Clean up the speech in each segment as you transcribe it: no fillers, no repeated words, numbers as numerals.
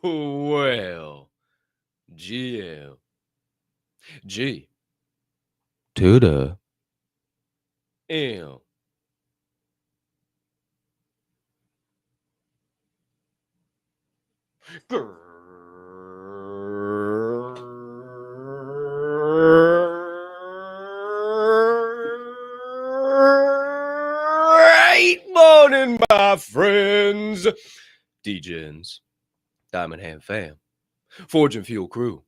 Well, GL, G to the M. Great morning, my friends. DJs, Diamond Hand fam, Forge and Fuel crew,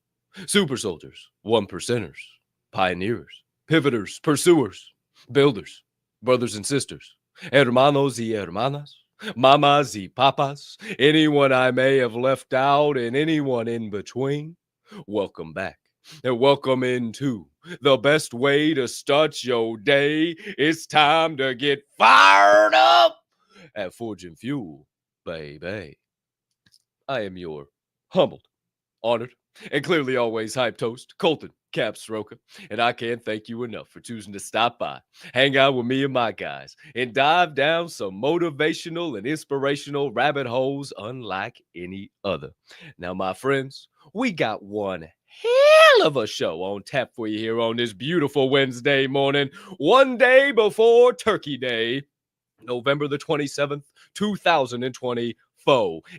super soldiers, one percenters, pioneers, pivoters, pursuers, builders, brothers and sisters, hermanos y hermanas, mamas y papas, anyone I may have left out and anyone in between. Welcome back. And welcome into the best way to start your day. It's time to get fired up at Forge and Fuel, baby. I am your humbled, honored, and clearly always hyped host, Colton Capp Swirl One, and I can't thank you enough for choosing to stop by, hang out with me and my guys, and dive down some motivational and inspirational rabbit holes unlike any other. Now, my friends, we got one hell of a show on tap for you here on this beautiful Wednesday morning, one day before Turkey Day, November the 27th, 2020.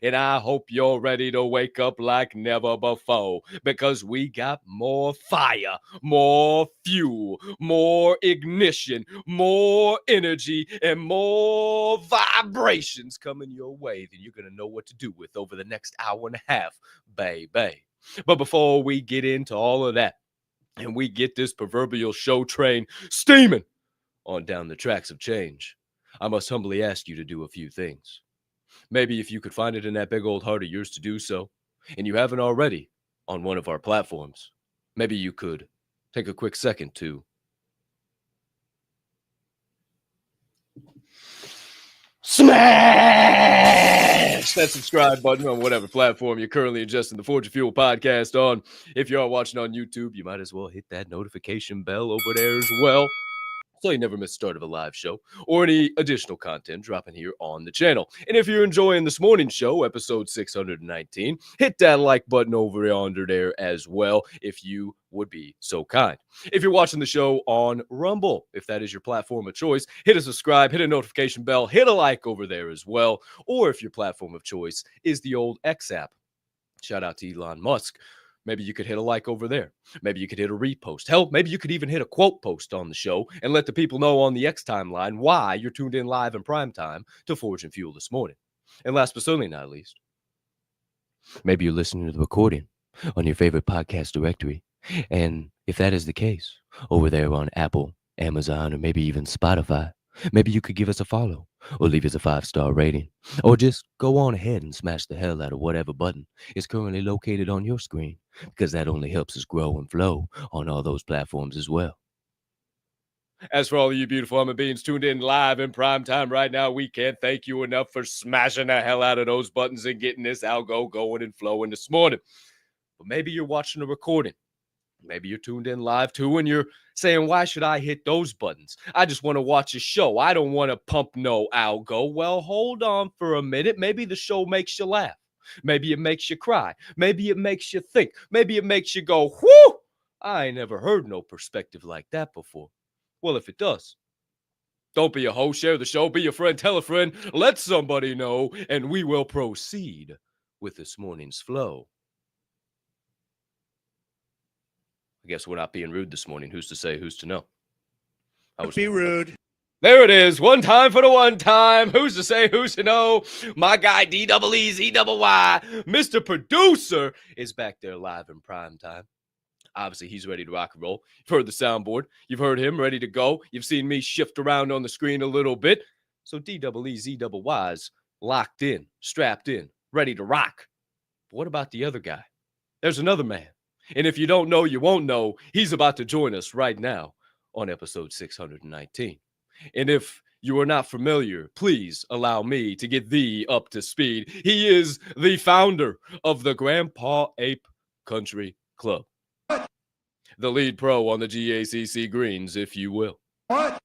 And I hope you're ready to wake up like never before, because we got more fire, more fuel, more ignition, more energy, and more vibrations coming your way than you're going to know what to do with over the next hour and a half, baby. But before we get into all of that, and we get this proverbial show train steaming on down the tracks of change, I must humbly ask you to do a few things. Maybe if you could find it in that big old heart of yours to do so, and you haven't already on one of our platforms, maybe you could take a quick second to smash that subscribe button on whatever platform you're currently ingesting the Forge and Fuel podcast on. If you are watching on YouTube, you might as well hit that notification bell over there as well, so you never miss the start of a live show or any additional content dropping here on the channel. And if you're enjoying this morning's show, episode 619, hit that like button over yonder there as well, if you would be so kind. If you're watching the show on Rumble, if that is your platform of choice, hit a subscribe, hit a notification bell, hit a like over there as well. Or if your platform of choice is the old X app, shout out to Elon Musk, maybe you could hit a like over there. Maybe you could hit a repost. Hell, maybe you could even hit a quote post on the show and let the people know on the X timeline why you're tuned in live in prime time to Forge and Fuel this morning. And last but certainly not least, maybe you're listening to the recording on your favorite podcast directory. And if that is the case, over there on Apple, Amazon, or maybe even Spotify, maybe you could give us a follow or leave us a 5-star rating, or just go on ahead and smash the hell out of whatever button is currently located on your screen, because that only helps us grow and flow on all those platforms as well. As for all of you beautiful human beings tuned in live in prime time right now, we can't thank you enough for smashing the hell out of those buttons and getting this algo going and flowing this morning. But maybe you're watching a recording. Maybe you're tuned in live too, and you're saying, why should I hit those buttons? I just want to watch a show. I don't want to pump no algo. Well, hold on for a minute. Maybe the show makes you laugh. Maybe it makes you cry. Maybe it makes you think. Maybe it makes you go, whoo, I ain't never heard no perspective like that before. Well, if it does, don't be a hoe. Share the show. Be a friend. Tell a friend. Let somebody know, and we will proceed with this morning's flow. guess we're not being rude this morning. Who's to say, who's to know? Be rude. There it is. One time for the one time. Who's to say, who's to know? My guy, D-double-E-Z-double-Y, Mr. Producer, is back there live in prime time. Obviously, he's ready to rock and roll. You've heard the soundboard. You've heard him ready to go. You've seen me shift around on the screen a little bit. So D-double-E-Z-double-Y's locked in, strapped in, ready to rock. But what about the other guy? There's another man. And if you don't know, you won't know. He's about to join us right now on episode 619. And if you are not familiar, please allow me to get thee up to speed. He is the founder of the Grandpa Ape Country Club. What? The lead pro on the GACC greens, if you will. What?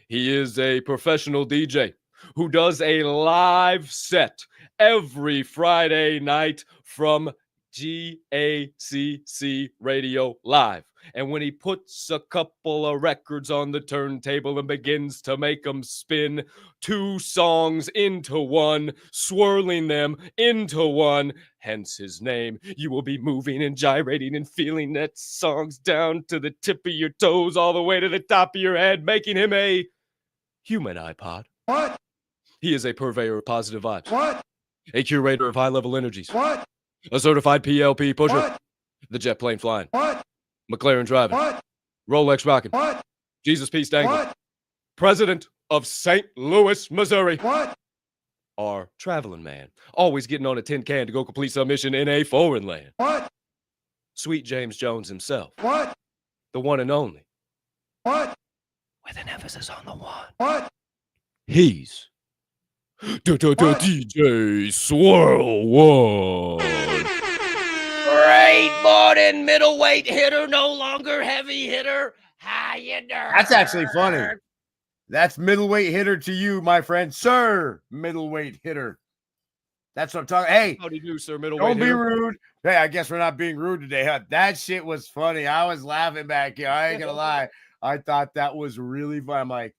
He is a professional DJ who does a live set every Friday night from GACC Radio Live. And when he puts a couple of records on the turntable and begins to make them spin, 2 songs into one, swirling them into one, hence his name, you will be moving and gyrating and feeling that songs down to the tip of your toes all the way to the top of your head, making him a human iPod. What? He is a purveyor of positive vibes. What? A curator of high-level energies. What? A certified PLP pusher. What? The jet plane flying. What? McLaren driving. What? Rolex rocking. What? Jesus peace dangling. What? President of St. Louis, Missouri. What? Our traveling man. Always getting on a tin can to go complete some mission in a foreign land. What? Sweet James Jones himself. What? The one and only. What? With an emphasis on the one. What? He's DJ Swirl One. Great morning, middleweight hitter, no longer heavy hitter. How you doing? That's actually funny. That's middleweight hitter to you, my friend. Sir, middleweight hitter. That's what I'm talking. Hey, how do you do, sir, middleweight don't be hitter? rude. Hey, I guess we're not being rude today, huh? That shit was funny. I was laughing back here. I ain't gonna lie. I thought that was really fun. I'm like,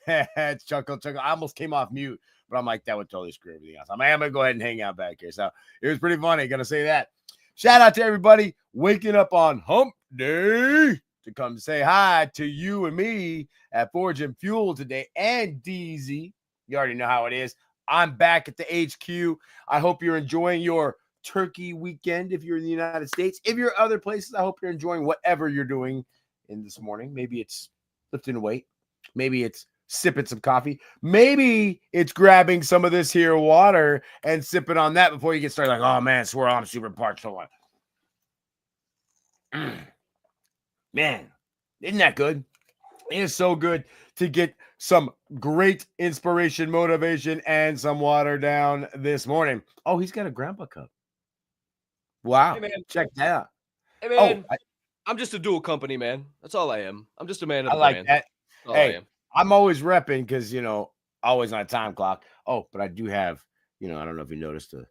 it's chuckle. I almost came off mute, but I'm like, that would totally screw everything else. I'm gonna go ahead and hang out back here. So it was pretty funny. Gonna say that. Shout out to everybody waking up on Hump Day to come say hi to you and me at Forge and Fuel today, and DZ. You already know how it is. I'm back at the HQ. I hope you're enjoying your turkey weekend if you're in the United States. If you're other places, I hope you're enjoying whatever you're doing in this morning. Maybe it's lifting a weight. Maybe it's sipping some coffee. Maybe it's grabbing some of this here water and sipping on that before you get started. Like, oh man, Swirl, I'm super parched. So what? Man, isn't that good? It is so good to get some great inspiration, motivation, and some water down this morning. Oh, he's got a grandpa cup. Wow. Hey, man. Check that out. Hey, man, I'm just a dual company, man. That's all I am. I'm just a man of the like brand. that. That's all Hey, I am. I'm always repping because, always on a time clock. Oh, but I do have, I don't know if you noticed the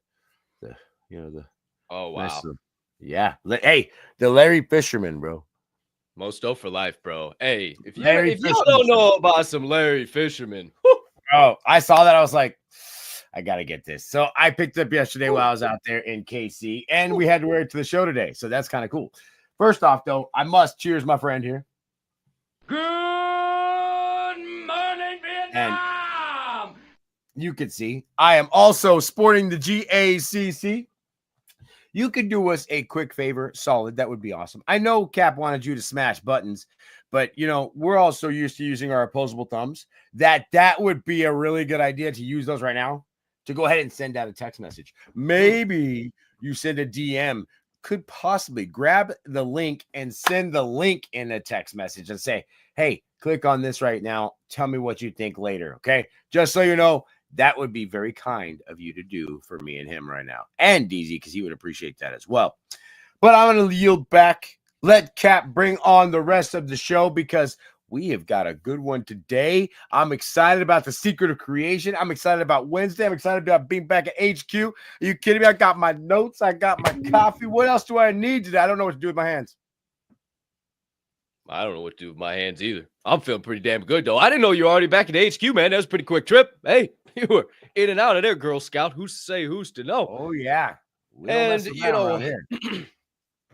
Oh, wow. Yeah. Hey, the Larry Fisherman, bro. Most dope for life, bro. Hey, if y'all Fisherman. don't know about some Larry Fisherman, whew, Oh, I saw that. I was like, I got to get this. So I picked it up yesterday while I was out there in KC, and we had to wear it to the show today. So that's kind of cool. First off, though, I must cheers my friend here. good morning, Vietnam. You can see I am also sporting the GACC. You could do us a quick favor, solid. That would be awesome. I know Cap wanted you to smash buttons, but we're all so used to using our opposable thumbs that would be a really good idea to use those right now to go ahead and send out a text message. Maybe you send a DM, could possibly grab the link and send the link in a text message and say, hey, click on this right now. Tell me what you think later. Okay. Just so you know, that would be very kind of you to do for me and him right now. And DZ, because he would appreciate that as well. But I'm going to yield back. Let Cap bring on the rest of the show because we have got a good one today. I'm excited about the secret of creation. I'm excited about Wednesday. I'm excited about being back at HQ. Are you kidding me? I got my notes. I got my coffee. What else do I need today? I don't know what to do with my hands. I don't know what to do with my hands either. I'm feeling pretty damn good, though. I didn't know you were already back at HQ, man. That was a pretty quick trip. Hey, you were in and out of there, Girl Scout. Who's to say, who's to know? Oh, yeah. And, here.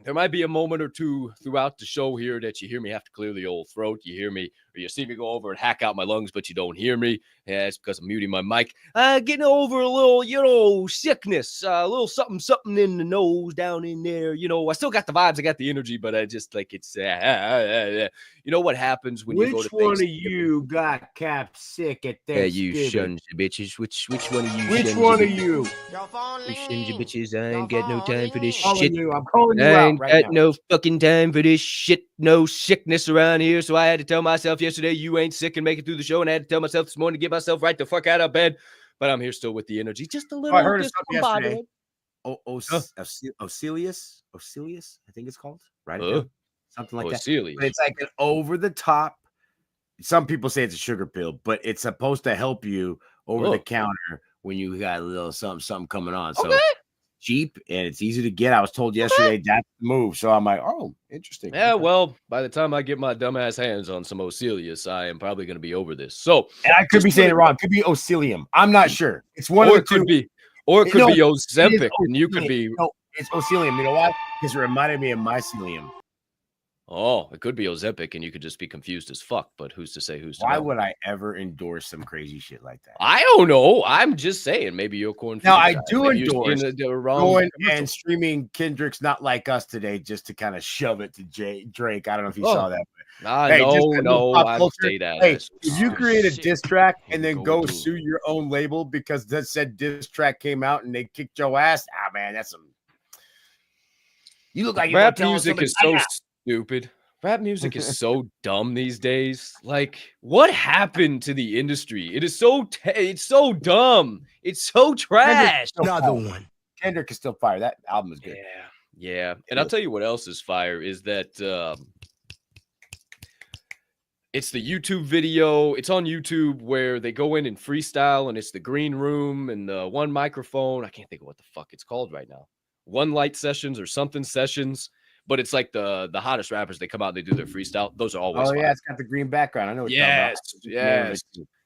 there might be a moment or two throughout the show here that you hear me have to clear the old throat. You hear me, or you see me go over and hack out my lungs, but you don't hear me. Yeah, it's because I'm muting my mic. Getting over a little, sickness, a little something in the nose down in there. I still got the vibes, I got the energy, but I just like it's, you know what happens when you go to Which one of you got Cap sick at Thanksgiving? you shuns bitches. Which one of you? Which one of you? You shuns bitches. I ain't got no time for this shit. I'm calling you I out ain't right got now. no fucking time for this shit. No sickness around here. So I had to tell myself yesterday you ain't sick and make it through the show. And I had to tell myself this morning to get myself right the fuck out of bed. But I'm here still with the energy. Just a little. I heard of something yesterday. Ocelius, I think it's called. Right? Something like that. But it's like an over the top. Some people say it's a sugar pill, but it's supposed to help you over the counter when you got a little something coming on. So cheap and it's easy to get. I was told yesterday that's the move. So I'm like, oh, interesting. Yeah, well, by the time I get my dumbass hands on some Ocelius, I am probably going to be over this. So, and I could be saying it wrong. It could be Ocelium. I'm not sure. It's one of the two. Or it could be Ozempic, and you could be. No, it's Ocelium. You know why? Because it reminded me of mycelium. Oh, it could be Ozempic, and you could just be confused as fuck. But who's to say who's to Why know? would I ever endorse some crazy shit like that? I don't know. I'm just saying. Maybe you're corn. Now I do endorse going and streaming Kendrick's Not Like Us today just to kind of shove it to Drake. I don't know if you saw that. Hey, no, I would say that. Hey, if you create a diss track and then go sue your own label because that said diss track came out and they kicked your ass, man, that's some. You look like rap music is so stupid. Rap music is so dumb these days. Like, what happened to the industry? It is it's so dumb. It's so trash. Another one. Kendrick is still fire. That album is good. Yeah. And I'll tell you what else is fire is that it's the YouTube video. It's on YouTube where they go in and freestyle, and it's the green room and the one microphone. I can't think of what the fuck it's called right now. One light sessions or something sessions. But it's like the hottest rappers. They come out and they do their freestyle. Those are always fun. It's got the green background. I know what you're talking about. Yes.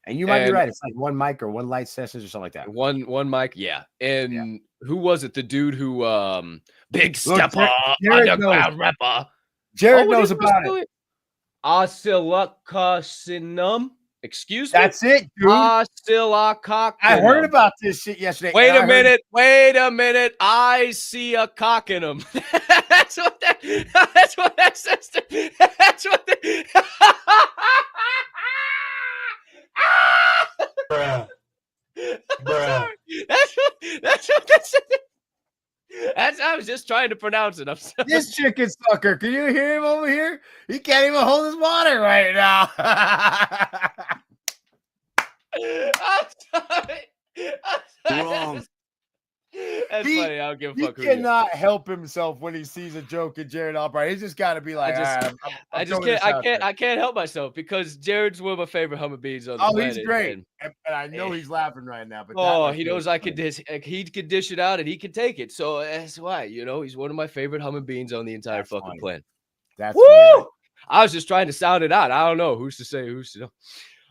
And you might be right. It's like one mic or one light sessions or something like that. One mic, yeah. And who was it? The dude who Big Stepper, underground rapper. Jared knows about it. Oscillocossinum. Excuse me? That's it, dude. Oscillococcinum. I heard about this shit yesterday. Wait a minute. I see a cock in him. That's what that says. That's what Bruh. That's what that says. I was just trying to pronounce it. I'm sorry. This chicken sucker. Can you hear him over here? He can't even hold his water right now. I'm sorry. Wrong. That's funny. I don't give a fuck. He cannot help himself when he sees a joke at Jared Albright. He's just got to be like, I can't help myself because Jared's one of my favorite human beings on the planet. He's great, and I know he's laughing right now. But he knows he could dish it out and he could take it. So that's why he's one of my favorite human beings on the entire fucking planet. That's woo. I was just trying to sound it out. I don't know who's to say who's to know.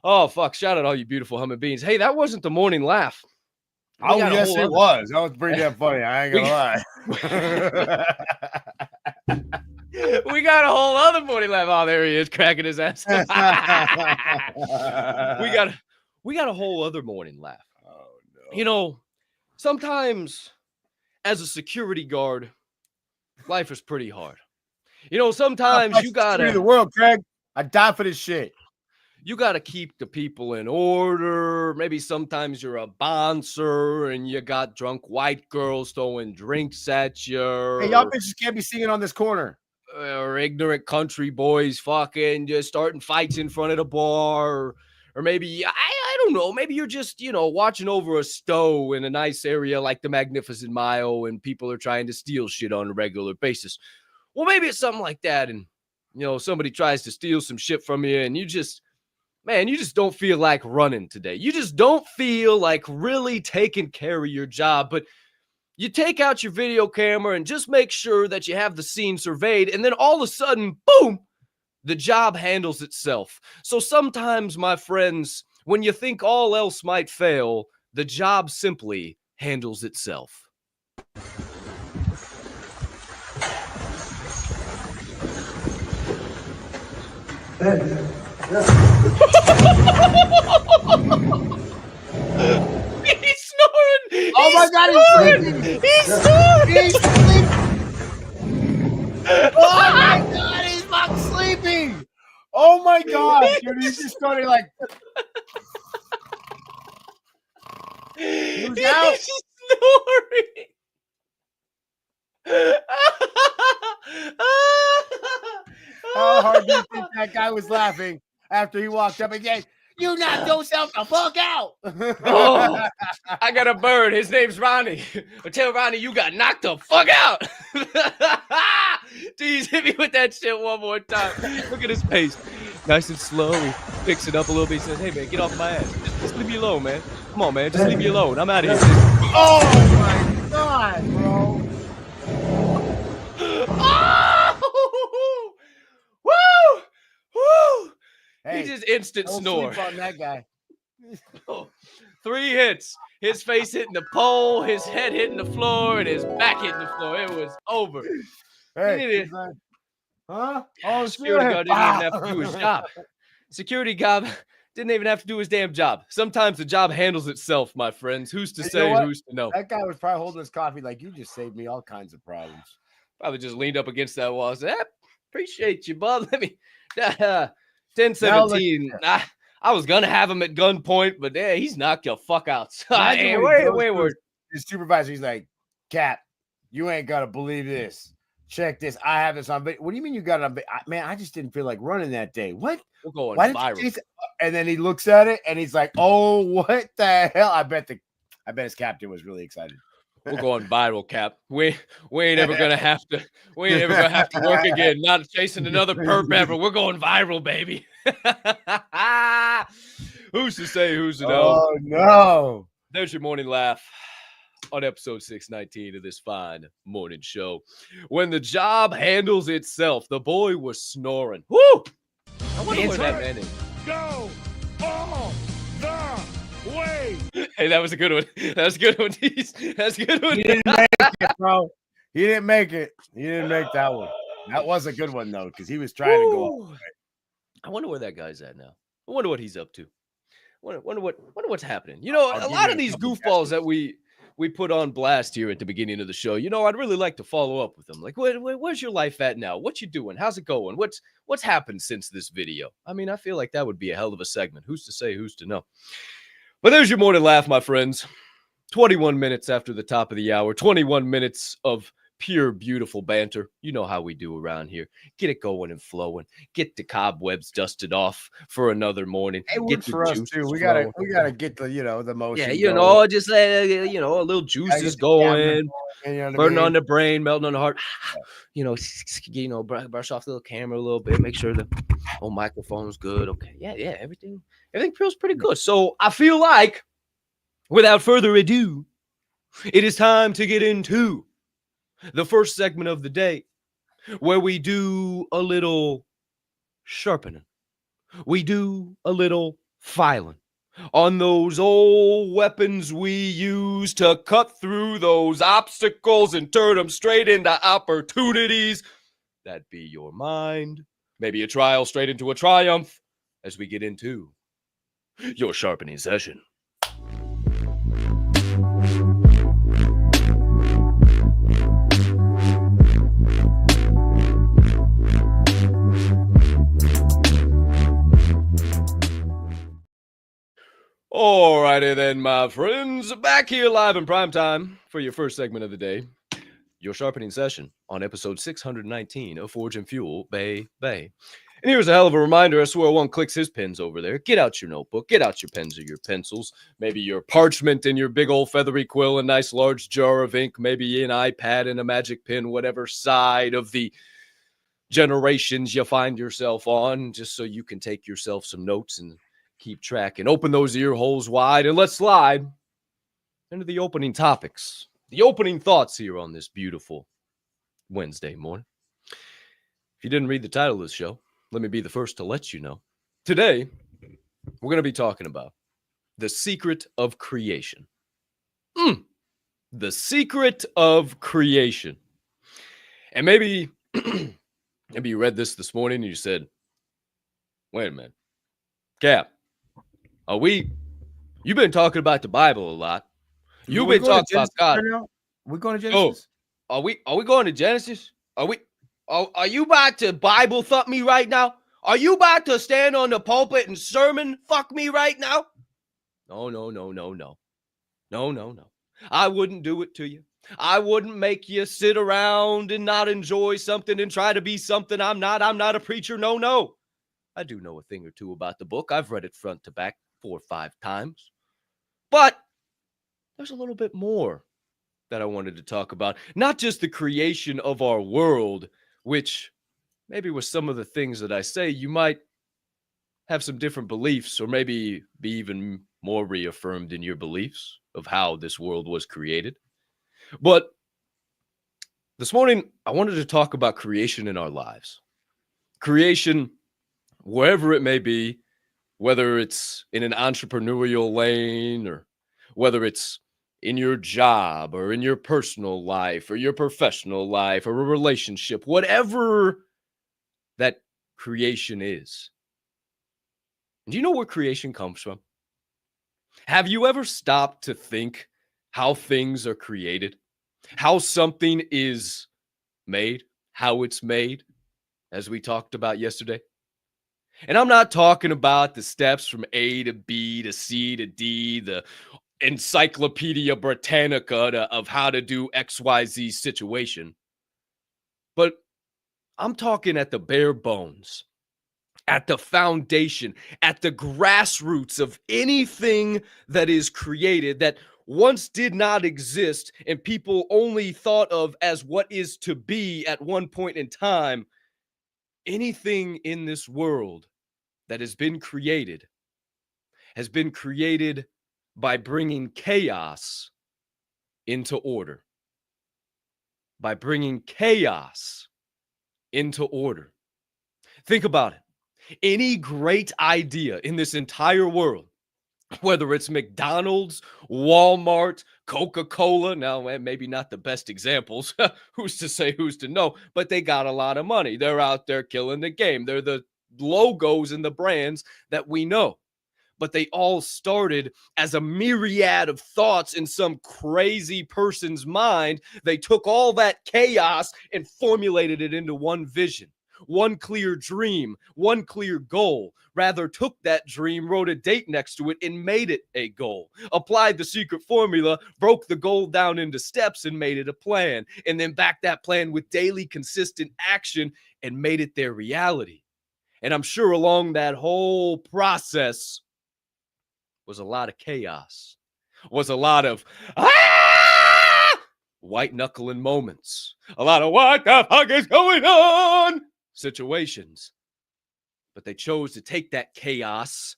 Oh fuck! Shout out all you beautiful human beings. Hey, that wasn't the morning laugh. Yes, it was. That was pretty damn funny. I ain't gonna lie. We got a whole other morning laugh. Oh, there he is, cracking his ass. we got a whole other morning laugh. Oh no. Sometimes as a security guard, life is pretty hard. Sometimes you gotta the world, Craig. I die for this shit. You got to keep the people in order. Maybe sometimes you're a bouncer and you got drunk white girls throwing drinks at you. Hey, y'all bitches can't be singing on this corner. Or ignorant country boys fucking just starting fights in front of the bar. Or maybe, I don't know, maybe you're just, watching over a stove in a nice area like the Magnificent Mile and people are trying to steal shit on a regular basis. Well, maybe it's something like that. And, somebody tries to steal some shit from you and you just don't feel like running today. You just don't feel like really taking care of your job. But you take out your video camera and just make sure that you have the scene surveyed. And then all of a sudden, boom, the job handles itself. So sometimes, my friends, when you think all else might fail, the job simply handles itself. He's snoring. Oh my God, he's sleeping. He's snoring. He's sleeping. Oh my God, he's fucking sleeping. Oh my God, dude, he's just starting like. He's out. snoring. How hard do you think that guy was laughing after he walked up again? You knocked yourself the fuck out. Oh, I got a bird. His name's Ronnie. Tell Ronnie you got knocked the fuck out. Jeez, hit me with that shit one more time. Look at his pace. Nice and slow. He picks it up a little bit. He says, hey, man, get off my ass. Just leave me alone, man. Come on, man. Just leave me alone. I'm out of here. Oh, my God, bro. Oh! Woo! Woo! Hey, He just instant don't snore. sleep on that guy. 3 hits. His face hitting the pole, his head hitting the floor, and his back hitting the floor. It was over. Hey, huh? Oh, Security guard didn't even have to do his shit. job. Security guard didn't even have to do his damn job. Sometimes the job handles itself, my friends. Who's to You know say, what? who's to know? That guy was probably holding his coffee like, you just saved me all kinds of problems. Probably just leaned up against that wall and said, appreciate you, bud. Let me 10-17. I was gonna have him at gunpoint, but yeah, he's knocked your fuck out. Hey, wait. His supervisor, he's like, Cap, you ain't gonna believe this. Check this. I have this on video. What do you mean you got it on video? Man, I just didn't feel like running that day. What? We're going Why viral. did you and then he looks at it and he's like, oh, what the hell? I bet his captain was really excited. We're going viral, Cap. We ain't ever gonna have to. We ain't ever gonna have to work again. Not chasing another perp ever. We're going viral, baby. Who's to say? Who's to know? Oh no! There's your morning laugh on episode 619 of this fine morning show. When the job handles itself, the boy was snoring. Woo! I wonder where that man is. Go all the way. Hey, that was a good one. That's a good one. That's a good one. He didn't make it, bro. He didn't make it. He didn't make that one. That was a good one though, because he was trying to go. All the way. I wonder where that guy's at now. I wonder what he's up to. Wonder what's happening. You know, a lot of these goofballs that we put on blast here at the beginning of the show. You know, I'd really like to follow up with them. Like, where's your life at now? What you doing? How's it going? What's happened since this video? I mean, I feel like that would be a hell of a segment. Who's to say? Who's to know? But there's your morning laugh, my friends. 21 minutes after the top of the hour. 21 minutes of pure, beautiful banter. You know how we do around here. Get it going and flowing. Get the cobwebs dusted off for another morning. It Get works for us too. We gotta get the the motion. Yeah, just a little juices going, burning on the brain, melting on the heart. Brush off the little camera a little bit. Make sure the whole microphone's good. Okay, yeah, everything feels pretty good. So I feel like, without further ado, it is time to get into the first segment of the day, where we do a little sharpening. We do a little filing on those old weapons we use to cut through those obstacles and turn them straight into opportunities. That be your mind. Maybe a trial straight into a triumph as we get into your sharpening session. Alrighty then, my friends. Back here live in prime time for your first segment of the day. Your sharpening session on episode 619 of Forge and Fuel, Bay. And here's a hell of a reminder. Swirl One clicks his pens over there. Get out your notebook. Get out your pens or your pencils. Maybe your parchment and your big old feathery quill, a nice large jar of ink, maybe an iPad and a magic pen, whatever side of the generations you find yourself on, just so you can take yourself some notes and keep track, and open those ear holes wide, and let's slide into the opening topics, the opening thoughts here on this beautiful Wednesday morning. If you didn't read the title of this show, let me be the first to let you know. Today, we're going to be talking about the secret of creation. The secret of creation. And maybe you read this morning and you said, Wait a minute. Cap, you've been talking about the Bible a lot. You've We been going to talking about Genesis God. right now? We going to Oh, Genesis? are we going to Genesis? Are you about to Bible fuck me right now? Are you about to stand on the pulpit and sermon fuck me right now? No. No. I wouldn't do it to you. I wouldn't make you sit around and not enjoy something and try to be something I'm not. I'm not a preacher. No. I do know a thing or two about the book. I've read it front to back 4 or 5 times. But there's a little bit more that I wanted to talk about. Not just the creation of our world, which maybe with some of the things that I say, you might have some different beliefs or maybe be even more reaffirmed in your beliefs of how this world was created. But this morning, I wanted to talk about creation in our lives. Creation, wherever it may be, whether it's in an entrepreneurial lane or whether it's in your job or in your personal life or your professional life or a relationship, whatever that creation is. Do you know where creation comes from? Have you ever stopped to think how things are created? How something is made? How it's made, as we talked about yesterday? And I'm not talking about the steps from A to B to C to D, the Encyclopedia Britannica of how to do XYZ situation. But I'm talking at the bare bones, at the foundation, at the grassroots of anything that is created that once did not exist and people only thought of as what is to be at one point in time. Anything in this world that has been created by bringing chaos into order. By bringing chaos into order. Think about it. Any great idea in this entire world, whether it's McDonald's, Walmart, Coca-Cola, now maybe not the best examples, who's to say, who's to know, but they got a lot of money. They're out there killing the game. They're the logos and the brands that we know. But they all started as a myriad of thoughts in some crazy person's mind. They took all that chaos and formulated it into one vision, one clear dream, one clear goal. Rather took that dream, wrote a date next to it, and made it a goal. Applied the secret formula, broke the goal down into steps and made it a plan. And then backed that plan with daily consistent action and made it their reality. And I'm sure along that whole process was a lot of chaos, was a lot of white knuckling moments, a lot of what the fuck is going on situations. But they chose to take that chaos,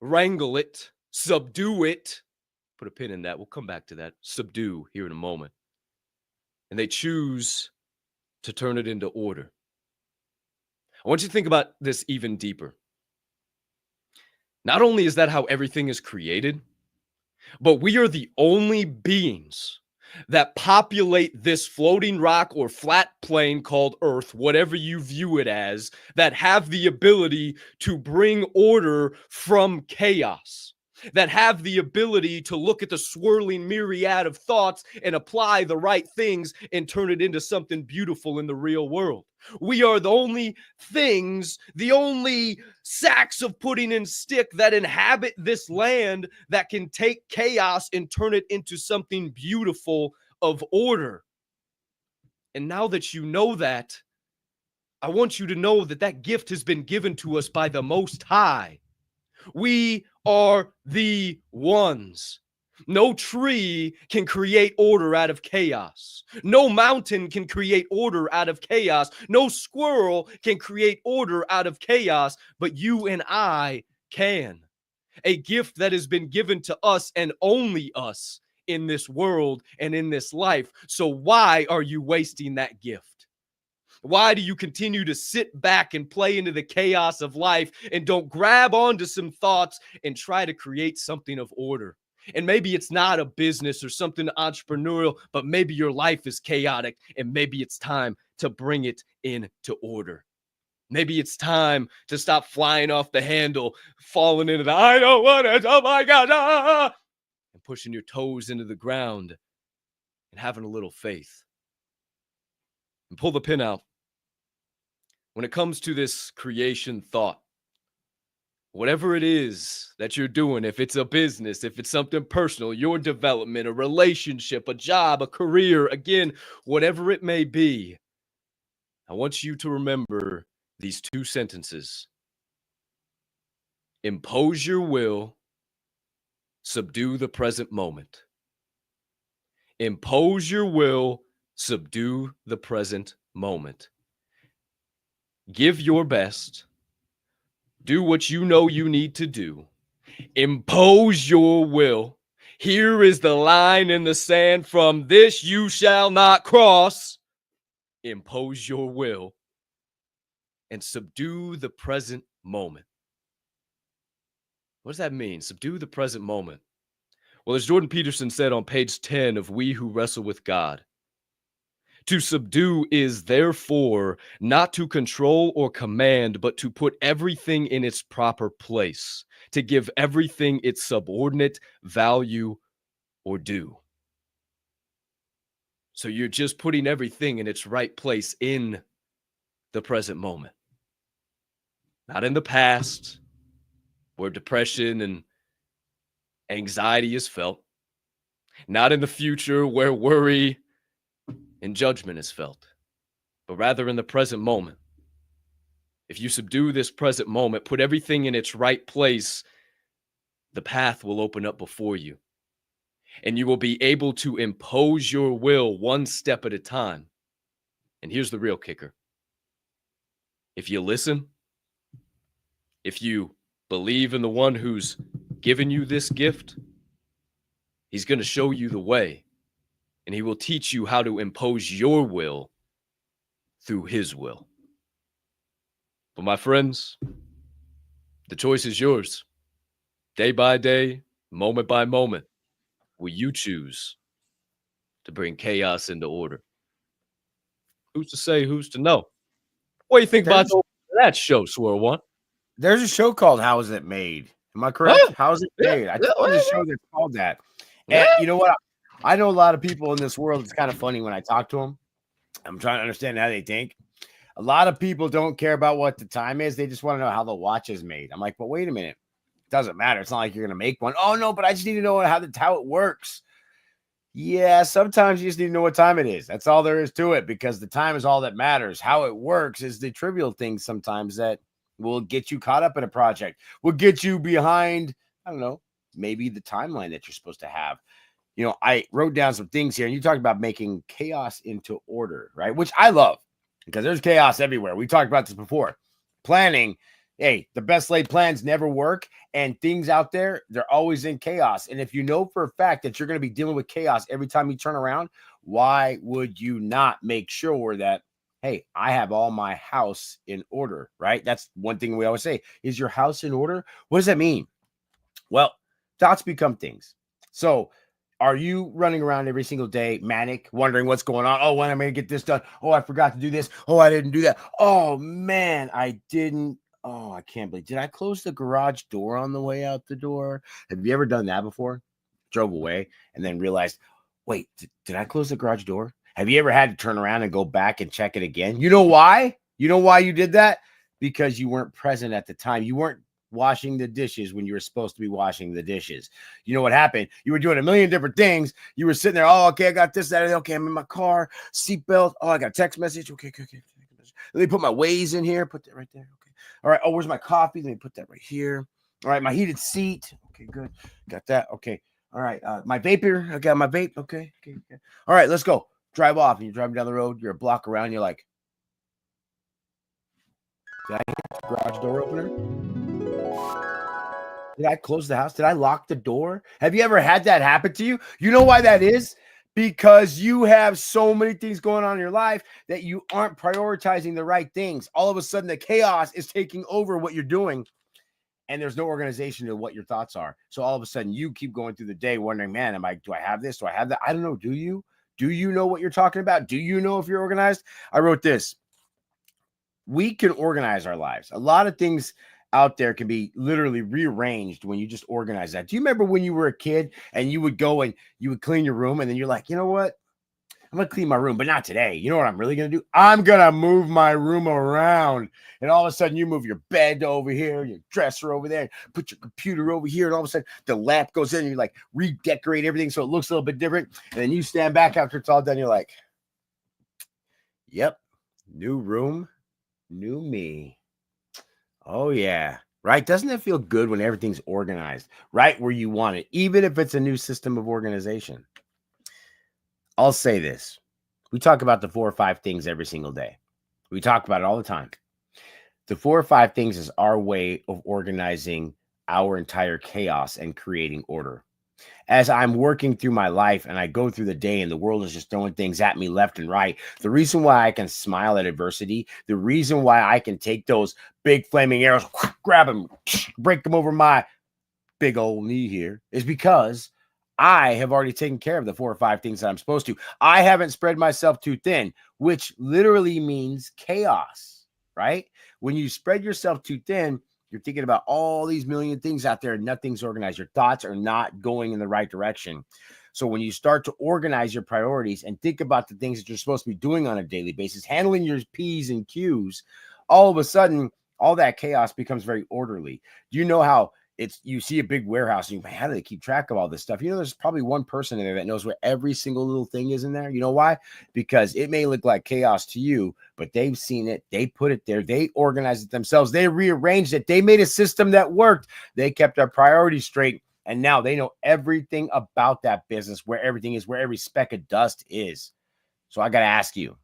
wrangle it, subdue it, put a pin in that. We'll come back to that. Subdue here in a moment. And they choose to turn it into order. I want you to think about this even deeper. Not only is that how everything is created, but we are the only beings that populate this floating rock or flat plane called Earth, whatever you view it as, that have the ability to bring order from chaos, that have the ability to look at the swirling myriad of thoughts and apply the right things and turn it into something beautiful in the real world. We are the only things, the only sacks of pudding and stick that inhabit this land that can take chaos and turn it into something beautiful of order. And now that you know that, I want you to know that that gift has been given to us by the Most High. We are the ones. No tree can create order out of chaos. No mountain can create order out of chaos. No squirrel can create order out of chaos, but you and I can. A gift that has been given to us and only us in this world and in this life. So why are you wasting that gift? Why do you continue to sit back and play into the chaos of life and don't grab onto some thoughts and try to create something of order? And maybe it's not a business or something entrepreneurial, but maybe your life is chaotic and maybe it's time to bring it into order. Maybe it's time to stop flying off the handle, falling into the I don't want it, oh my God, and pushing your toes into the ground and having a little faith. And pull the pin out. When it comes to this creation thought, whatever it is that you're doing, if it's a business, if it's something personal, your development, a relationship, a job, a career, again, whatever it may be, I want you to remember these two sentences. Impose your will, subdue the present moment. Impose your will, subdue the present moment. Give your best. Do what you know you need to do. Impose your will. Here is the line in the sand. From this you shall not cross. Impose your will and subdue the present moment. What does that mean? Subdue the present moment. Well, as Jordan Peterson said on page 10 of We Who Wrestle with God, to subdue is therefore not to control or command, but to put everything in its proper place, to give everything its subordinate value or due. So you're just putting everything in its right place in the present moment, not in the past where depression and anxiety is felt, not in the future where worry and judgment is felt, but rather in the present moment. If you subdue this present moment, put everything in its right place, the path will open up before you. And you will be able to impose your will one step at a time. And here's the real kicker. If you listen, if you believe in the one who's given you this gift, he's going to show you the way. And he will teach you how to impose your will through his will. But my friends, the choice is yours. Day by day, moment by moment, will you choose to bring chaos into order? Who's to say, who's to know? What do you think about that show, Swirl One? There's a show called How Is It Made? Am I correct? How Is It Made? I think there's a show that's called that. And you know what? I know a lot of people in this world. It's kind of funny when I talk to them. I'm trying to understand how they think. A lot of people don't care about what the time is. They just want to know how the watch is made. I'm like, but wait a minute. It doesn't matter. It's not like you're going to make one. Oh, no, but I just need to know how it works. Yeah, sometimes you just need to know what time it is. That's all there is to it, because the time is all that matters. How it works is the trivial things sometimes that will get you caught up in a project, will get you behind, I don't know, maybe the timeline that you're supposed to have. You know, I wrote down some things here, and you talked about making chaos into order, right? Which I love, because there's chaos everywhere. We talked about this before. Planning, hey, the best laid plans never work, and things out there, they're always in chaos. And if you know for a fact that you're going to be dealing with chaos every time you turn around, why would you not make sure that, hey, I have all my house in order, right? That's one thing we always say. Is your house in order? What does that mean? Well, thoughts become things. So are you running around every single day, manic, wondering what's going on? Oh, when am I going to get this done? Oh, I forgot to do this. Oh, I didn't do that. Oh, man, I didn't. Oh, I can't believe. Did I close the garage door on the way out the door? Have you ever done that before? Drove away and then realized, wait, did I close the garage door? Have you ever had to turn around and go back and check it again? You know why? You know why you did that? Because you weren't present at the time. You weren't washing the dishes when you were supposed to be washing the dishes. You know what happened? You were doing a million different things. You were sitting there. Oh, okay, I got this, that. Okay, I'm in my car. Seatbelt. Oh, I got a text message. Okay. Let me put my Waze in here. Put that right there. Okay. All right. Oh, where's my coffee? Let me put that right here. All right. My heated seat. Okay, good. Got that. Okay. All right. My vapor. I got my vape. Okay. All right. Let's go. Drive off. And you're driving down the road. You're a block around. You're like, did I hit the garage door opener? Did I close the house? Did I lock the door? Have you ever had that happen to you? You know why that is? Because you have so many things going on in your life that you aren't prioritizing the right things. All of a sudden, the chaos is taking over what you're doing, and there's no organization to what your thoughts are. So all of a sudden, you keep going through the day wondering, man, do I have this? Do I have that? I don't know. Do you? Do you know what you're talking about? Do you know if you're organized? I wrote this. we can organize our lives. A lot of things out there can be literally rearranged when you just organize that. Do you remember when you were a kid and you would go and you would clean your room and then you're like, you know what? I'm going to clean my room, but not today. You know what I'm really going to do? I'm going to move my room around. And all of a sudden you move your bed over here, your dresser over there, put your computer over here. And all of a sudden the lamp goes in and you like redecorate everything so it looks a little bit different. And then you stand back after it's all done. You're like, yep, new room, new me. Oh, yeah. Right? Doesn't it feel good when everything's organized right where you want it, even if it's a new system of organization? I'll say this. We talk about the 4 or 5 things every single day. We talk about it all the time. The 4 or 5 things is our way of organizing our entire chaos and creating order. As I'm working through my life and I go through the day and the world is just throwing things at me left and right, the reason why I can smile at adversity, the reason why I can take those big flaming arrows, grab them, break them over my big old knee here, is because I have already taken care of the 4 or 5 things that I'm supposed to. I haven't spread myself too thin, which literally means chaos, right? When you spread yourself too thin, you're thinking about all these million things out there and nothing's organized. Your thoughts are not going in the right direction. So when you start to organize your priorities and think about the things that you're supposed to be doing on a daily basis, handling your P's and Q's, all of a sudden, all that chaos becomes very orderly. Do you know how you see a big warehouse and you, man, how do they keep track of all this stuff? You know, there's probably one person in there that knows where every single little thing is in there. You know why? Because it may look like chaos to you, but they've seen it. They put it there. They organized it themselves. They rearranged it. They made a system that worked. They kept their priorities straight. And now they know everything about that business, where everything is, where every speck of dust is. So I got to ask you,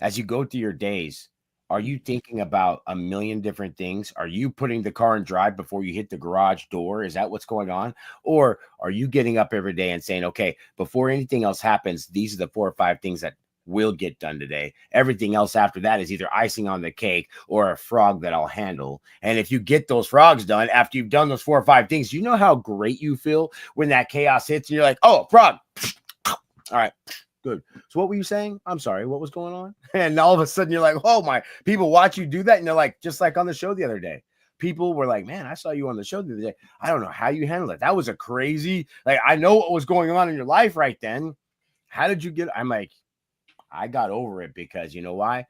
as you go through your days, are you thinking about a million different things? Are you putting the car in drive before you hit the garage door? Is that what's going on? Or are you getting up every day and saying, okay, before anything else happens, these are the 4 or 5 things that will get done today. Everything else after that is either icing on the cake or a frog that I'll handle. And if you get those frogs done after you've done those 4 or 5 things, you know how great you feel when that chaos hits and you're like, oh, frog. All right. Good. So what were you saying? I'm sorry. What was going on? And all of a sudden you're like, oh my, people watch you do that. And they're like, just like on the show the other day, people were like, man, I saw you on the show the other day. I don't know how you handled it. That was a crazy, like, I know what was going on in your life right then. How did you get, I'm like, I got over it because you know why?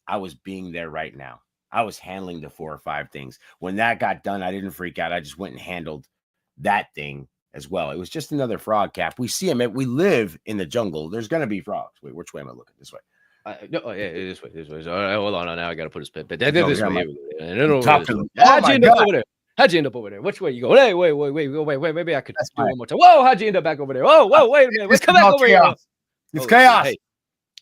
I was being there right now. I was handling the 4 or 5 things. When that got done, I didn't freak out. I just went and handled that thing as well. It was just another frog, Cap. We see them. We live in the jungle. There's going to be frogs. Wait, which way am I looking? This way. No, yeah, this way. All right, hold on. Now I got to put a spit. But this way. How'd you end up over there? How'd you end up over there? Which way you go? Hey, wait. Maybe I could do one more time. Whoa, how'd you end up back over there? Whoa, wait a minute. Let's come back over here. It's chaos.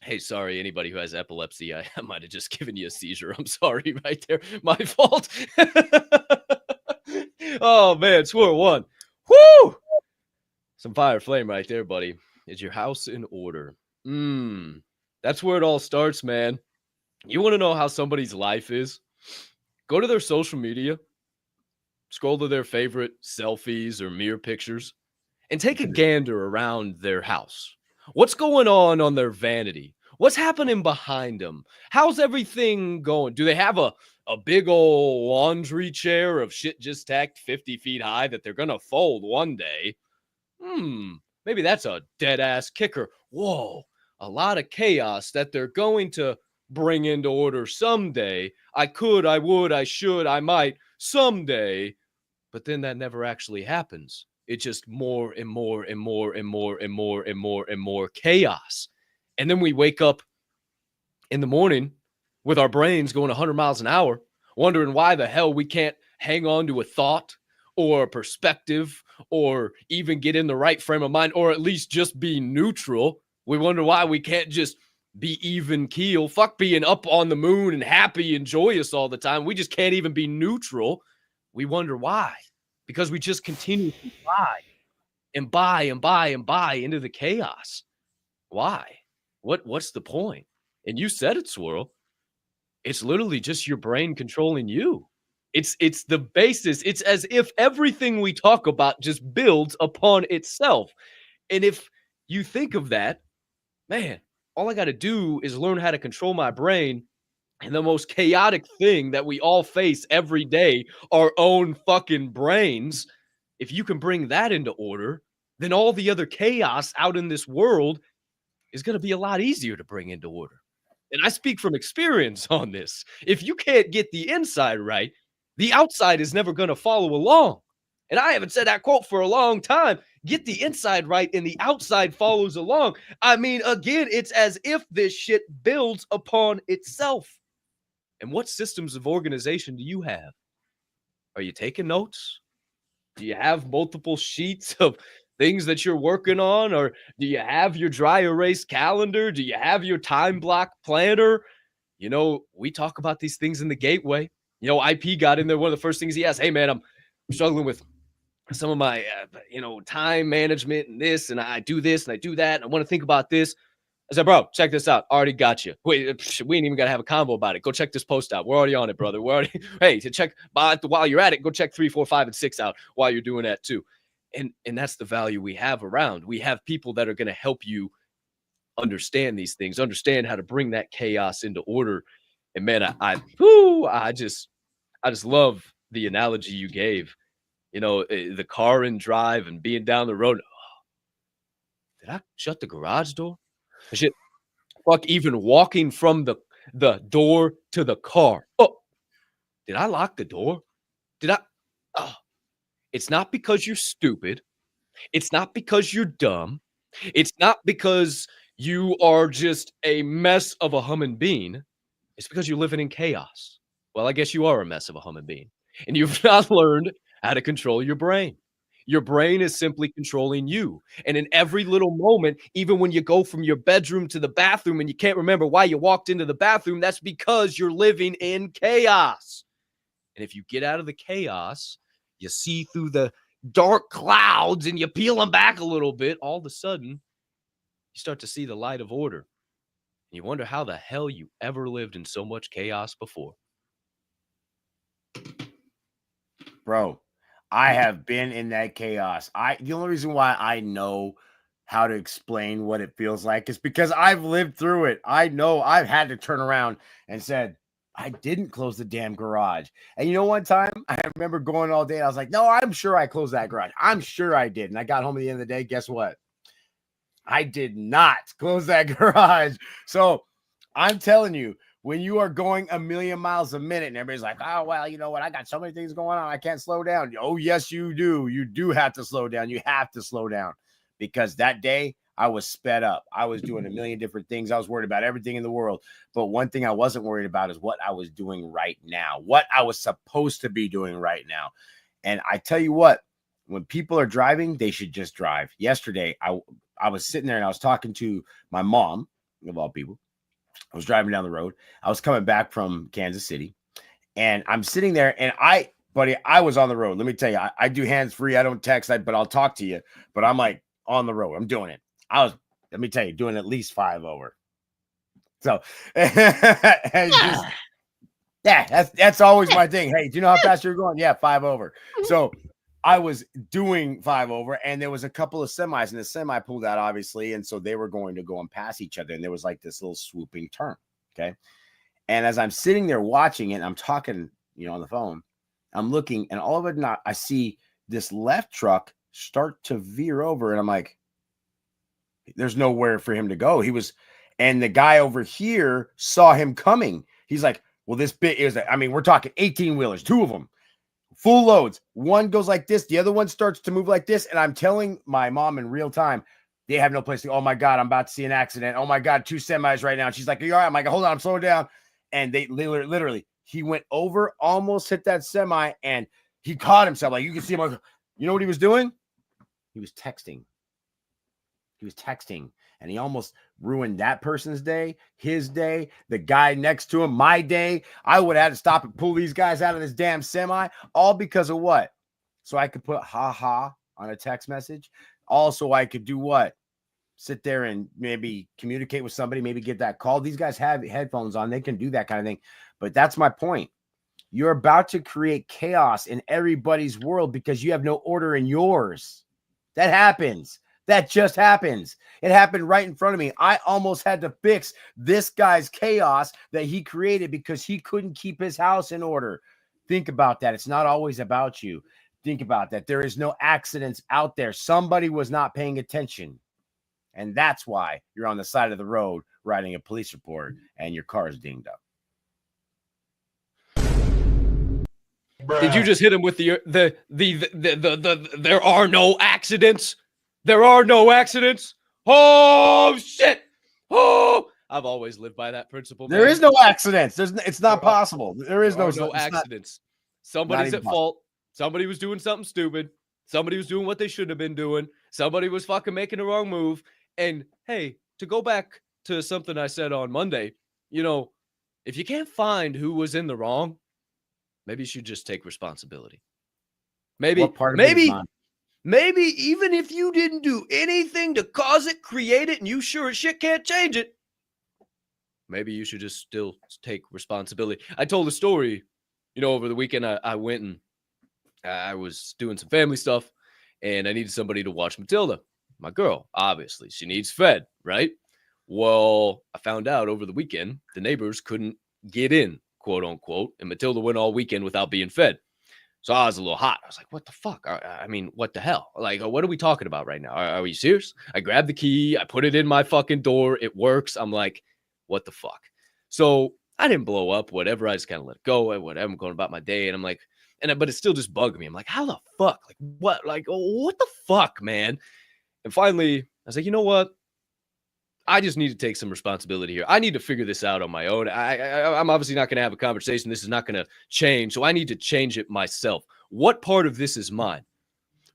Hey, sorry, anybody who has epilepsy, I might have just given you a seizure. I'm sorry right there. My fault. Oh, man, Swirl One. Woo! Some fire flame right there, buddy. Is your house in order? That's where it all starts, man. You want to know how somebody's life is? Go to their social media, scroll to their favorite selfies or mirror pictures, and take a gander around their house. What's going on their vanity? What's happening behind them? How's everything going? Do they have a big old laundry chair of shit just stacked 50 feet high that they're going to fold one day? Maybe that's a dead-ass kicker. Whoa, a lot of chaos that they're going to bring into order someday. I could, I would, I should, I might someday. But then that never actually happens. It's just more and more and more and more and more and more and more chaos. And then we wake up in the morning with our brains going 100 miles an hour, wondering why the hell we can't hang on to a thought or a perspective or even get in the right frame of mind or at least just be neutral. We wonder why we can't just be even keel. Fuck being up on the moon and happy and joyous all the time. We just can't even be neutral. We wonder why. Because we just continue to buy into the chaos. Why? What's the point? And you said it, Swirl. It's literally just your brain controlling you. It's the basis. It's as if everything we talk about just builds upon itself. And if you think of that, man, all I got to do is learn how to control my brain and the most chaotic thing that we all face every day, our own fucking brains, if you can bring that into order, then all the other chaos out in this world is going to be a lot easier to bring into order. And I speak from experience on this. If you can't get the inside right, the outside is never going to follow along. And I haven't said that quote for a long time. Get the inside right and the outside follows along. I mean, again, it's as if this shit builds upon itself. And what systems of organization do you have? Are you taking notes? Do you have multiple sheets of things that you're working on? Or do you have your dry erase calendar? Do you have your time block planner? You know, we talk about these things in the gateway. You know, IP got in there. One of the first things he asked, hey, man, I'm struggling with some of my, time management and this, and I do this and I do that. And I want to think about this. I said, bro, check this out. Already got you. Wait, we ain't even got to have a convo about it. Go check this post out. We're already on it, brother. We're already, hey, to check while you're at it, go check 3, 4, 5, and 6 out while you're doing that too. And that's the value we have around. We have people that are going to help you understand these things, understand how to bring that chaos into order. And man, I just love the analogy you gave. You know, the car and drive and being down the road. Oh, did I shut the garage door? Shit, fuck, even walking from the door to the car. Oh, did I lock the door? Did I? Oh, it's not because you're stupid. It's not because you're dumb. It's not because you are just a mess of a humming bean. It's because you're living in chaos. Well, I guess you are a mess of a humming bean. And you've not learned how to control your brain. Your brain is simply controlling you. And in every little moment, even when you go from your bedroom to the bathroom and you can't remember why you walked into the bathroom, that's because you're living in chaos. And if you get out of the chaos, you see through the dark clouds and you peel them back a little bit, all of a sudden, you start to see the light of order. And you wonder how the hell you ever lived in so much chaos before. Bro, I have been in that chaos. The only reason why I know how to explain what it feels like is because I've lived through it. I know I've had to turn around and said, I didn't close the damn garage. And you know, one time I remember going all day. I was like, no, I'm sure I closed that garage. I'm sure I did. And I got home at the end of the day. Guess what? I did not close that garage. So I'm telling you, when you are going a million miles a minute and everybody's like, oh, well, you know what? I got so many things going on. I can't slow down. Oh, yes, you do. You do have to slow down. You have to slow down, because that day I was sped up. I was doing a million different things. I was worried about everything in the world. But one thing I wasn't worried about is what I was doing right now, what I was supposed to be doing right now. And I tell you what, when people are driving, they should just drive. Yesterday, I was sitting there and I was talking to my mom, of all people. I was driving down the road. I was coming back from Kansas City, and I'm sitting there, and I was on the road. Let me tell you, I do hands free. I don't text, but I'll talk to you. But I'm like on the road. I'm doing it. Let me tell you, doing at least 5 over. So, yeah, that's always my thing. Hey, do you know how fast you're going? Yeah, 5 over. So I was doing 5 over, and there was a couple of semis, and the semi pulled out, obviously. And so they were going to go and pass each other. And there was like this little swooping turn. Okay. And as I'm sitting there watching it, I'm talking, on the phone, I'm looking, and all of a sudden I see this left truck start to veer over. And I'm like, there's nowhere for him to go. And the guy over here saw him coming. He's like, well, this bit is, we're talking 18 wheelers, 2 of them. Full loads. One goes like this. The other one starts to move like this. And I'm telling my mom in real time, they have no place to go. Oh my God, I'm about to see an accident. Oh my God, 2 semis right now. And she's like, are you all right? I'm like, hold on, I'm slowing down. And they literally, he went over, almost hit that semi, and he caught himself. Like, you can see him. Like, you know what he was doing? He was texting. And he almost ruined that person's day, his day, the guy next to him, my day. I would have had to stop and pull these guys out of this damn semi, all because of what? So I could put ha on a text message. Also, I could do what? Sit there and maybe communicate with somebody, maybe get that call. These guys have headphones on. They can do that kind of thing. But that's my point. You're about to create chaos in everybody's world because you have no order in yours. That happens. That just happens. It happened right in front of me. I almost had to fix this guy's chaos that he created because he couldn't keep his house in order. Think about that. It's not always about you. Think about that. There is no accidents out there. Somebody was not paying attention. And that's why you're on the side of the road writing a police report and your car is dinged up. Did you just hit him with the there are no accidents? There are no accidents. Oh shit. Oh, I've always lived by that principle. There is no accidents. It's not possible. There is no accidents. Somebody's at fault. Somebody was doing something stupid. Somebody was doing what they shouldn't have been doing. Somebody was fucking making the wrong move. And hey, to go back to something I said on Monday, you know, if you can't find who was in the wrong, maybe you should just take responsibility. Maybe even if you didn't do anything to cause it, create it, and you sure as shit can't change it, maybe you should just still take responsibility. I told a story, you know, over the weekend. I went and I was doing some family stuff, and I needed somebody to watch Matilda, my girl. Obviously, she needs fed, right? Well, I found out over the weekend the neighbors couldn't get in, quote unquote, and Matilda went all weekend without being fed. So I was a little hot. I was like, what the fuck? I mean, what the hell? Like, what are we talking about right now? Are we serious? I grabbed the key. I put it in my fucking door. It works. I'm like, what the fuck? So I didn't blow up, whatever. I just kind of let it go. Whatever. I'm going about my day. And I'm like, but it still just bugged me. I'm like, how the fuck? Like, what? Like, what the fuck, man? And finally, I was like, you know what? I just need to take some responsibility here. I need to figure this out on my own. I'm obviously not going to have a conversation. This is not going to change. So I need to change it myself. What part of this is mine?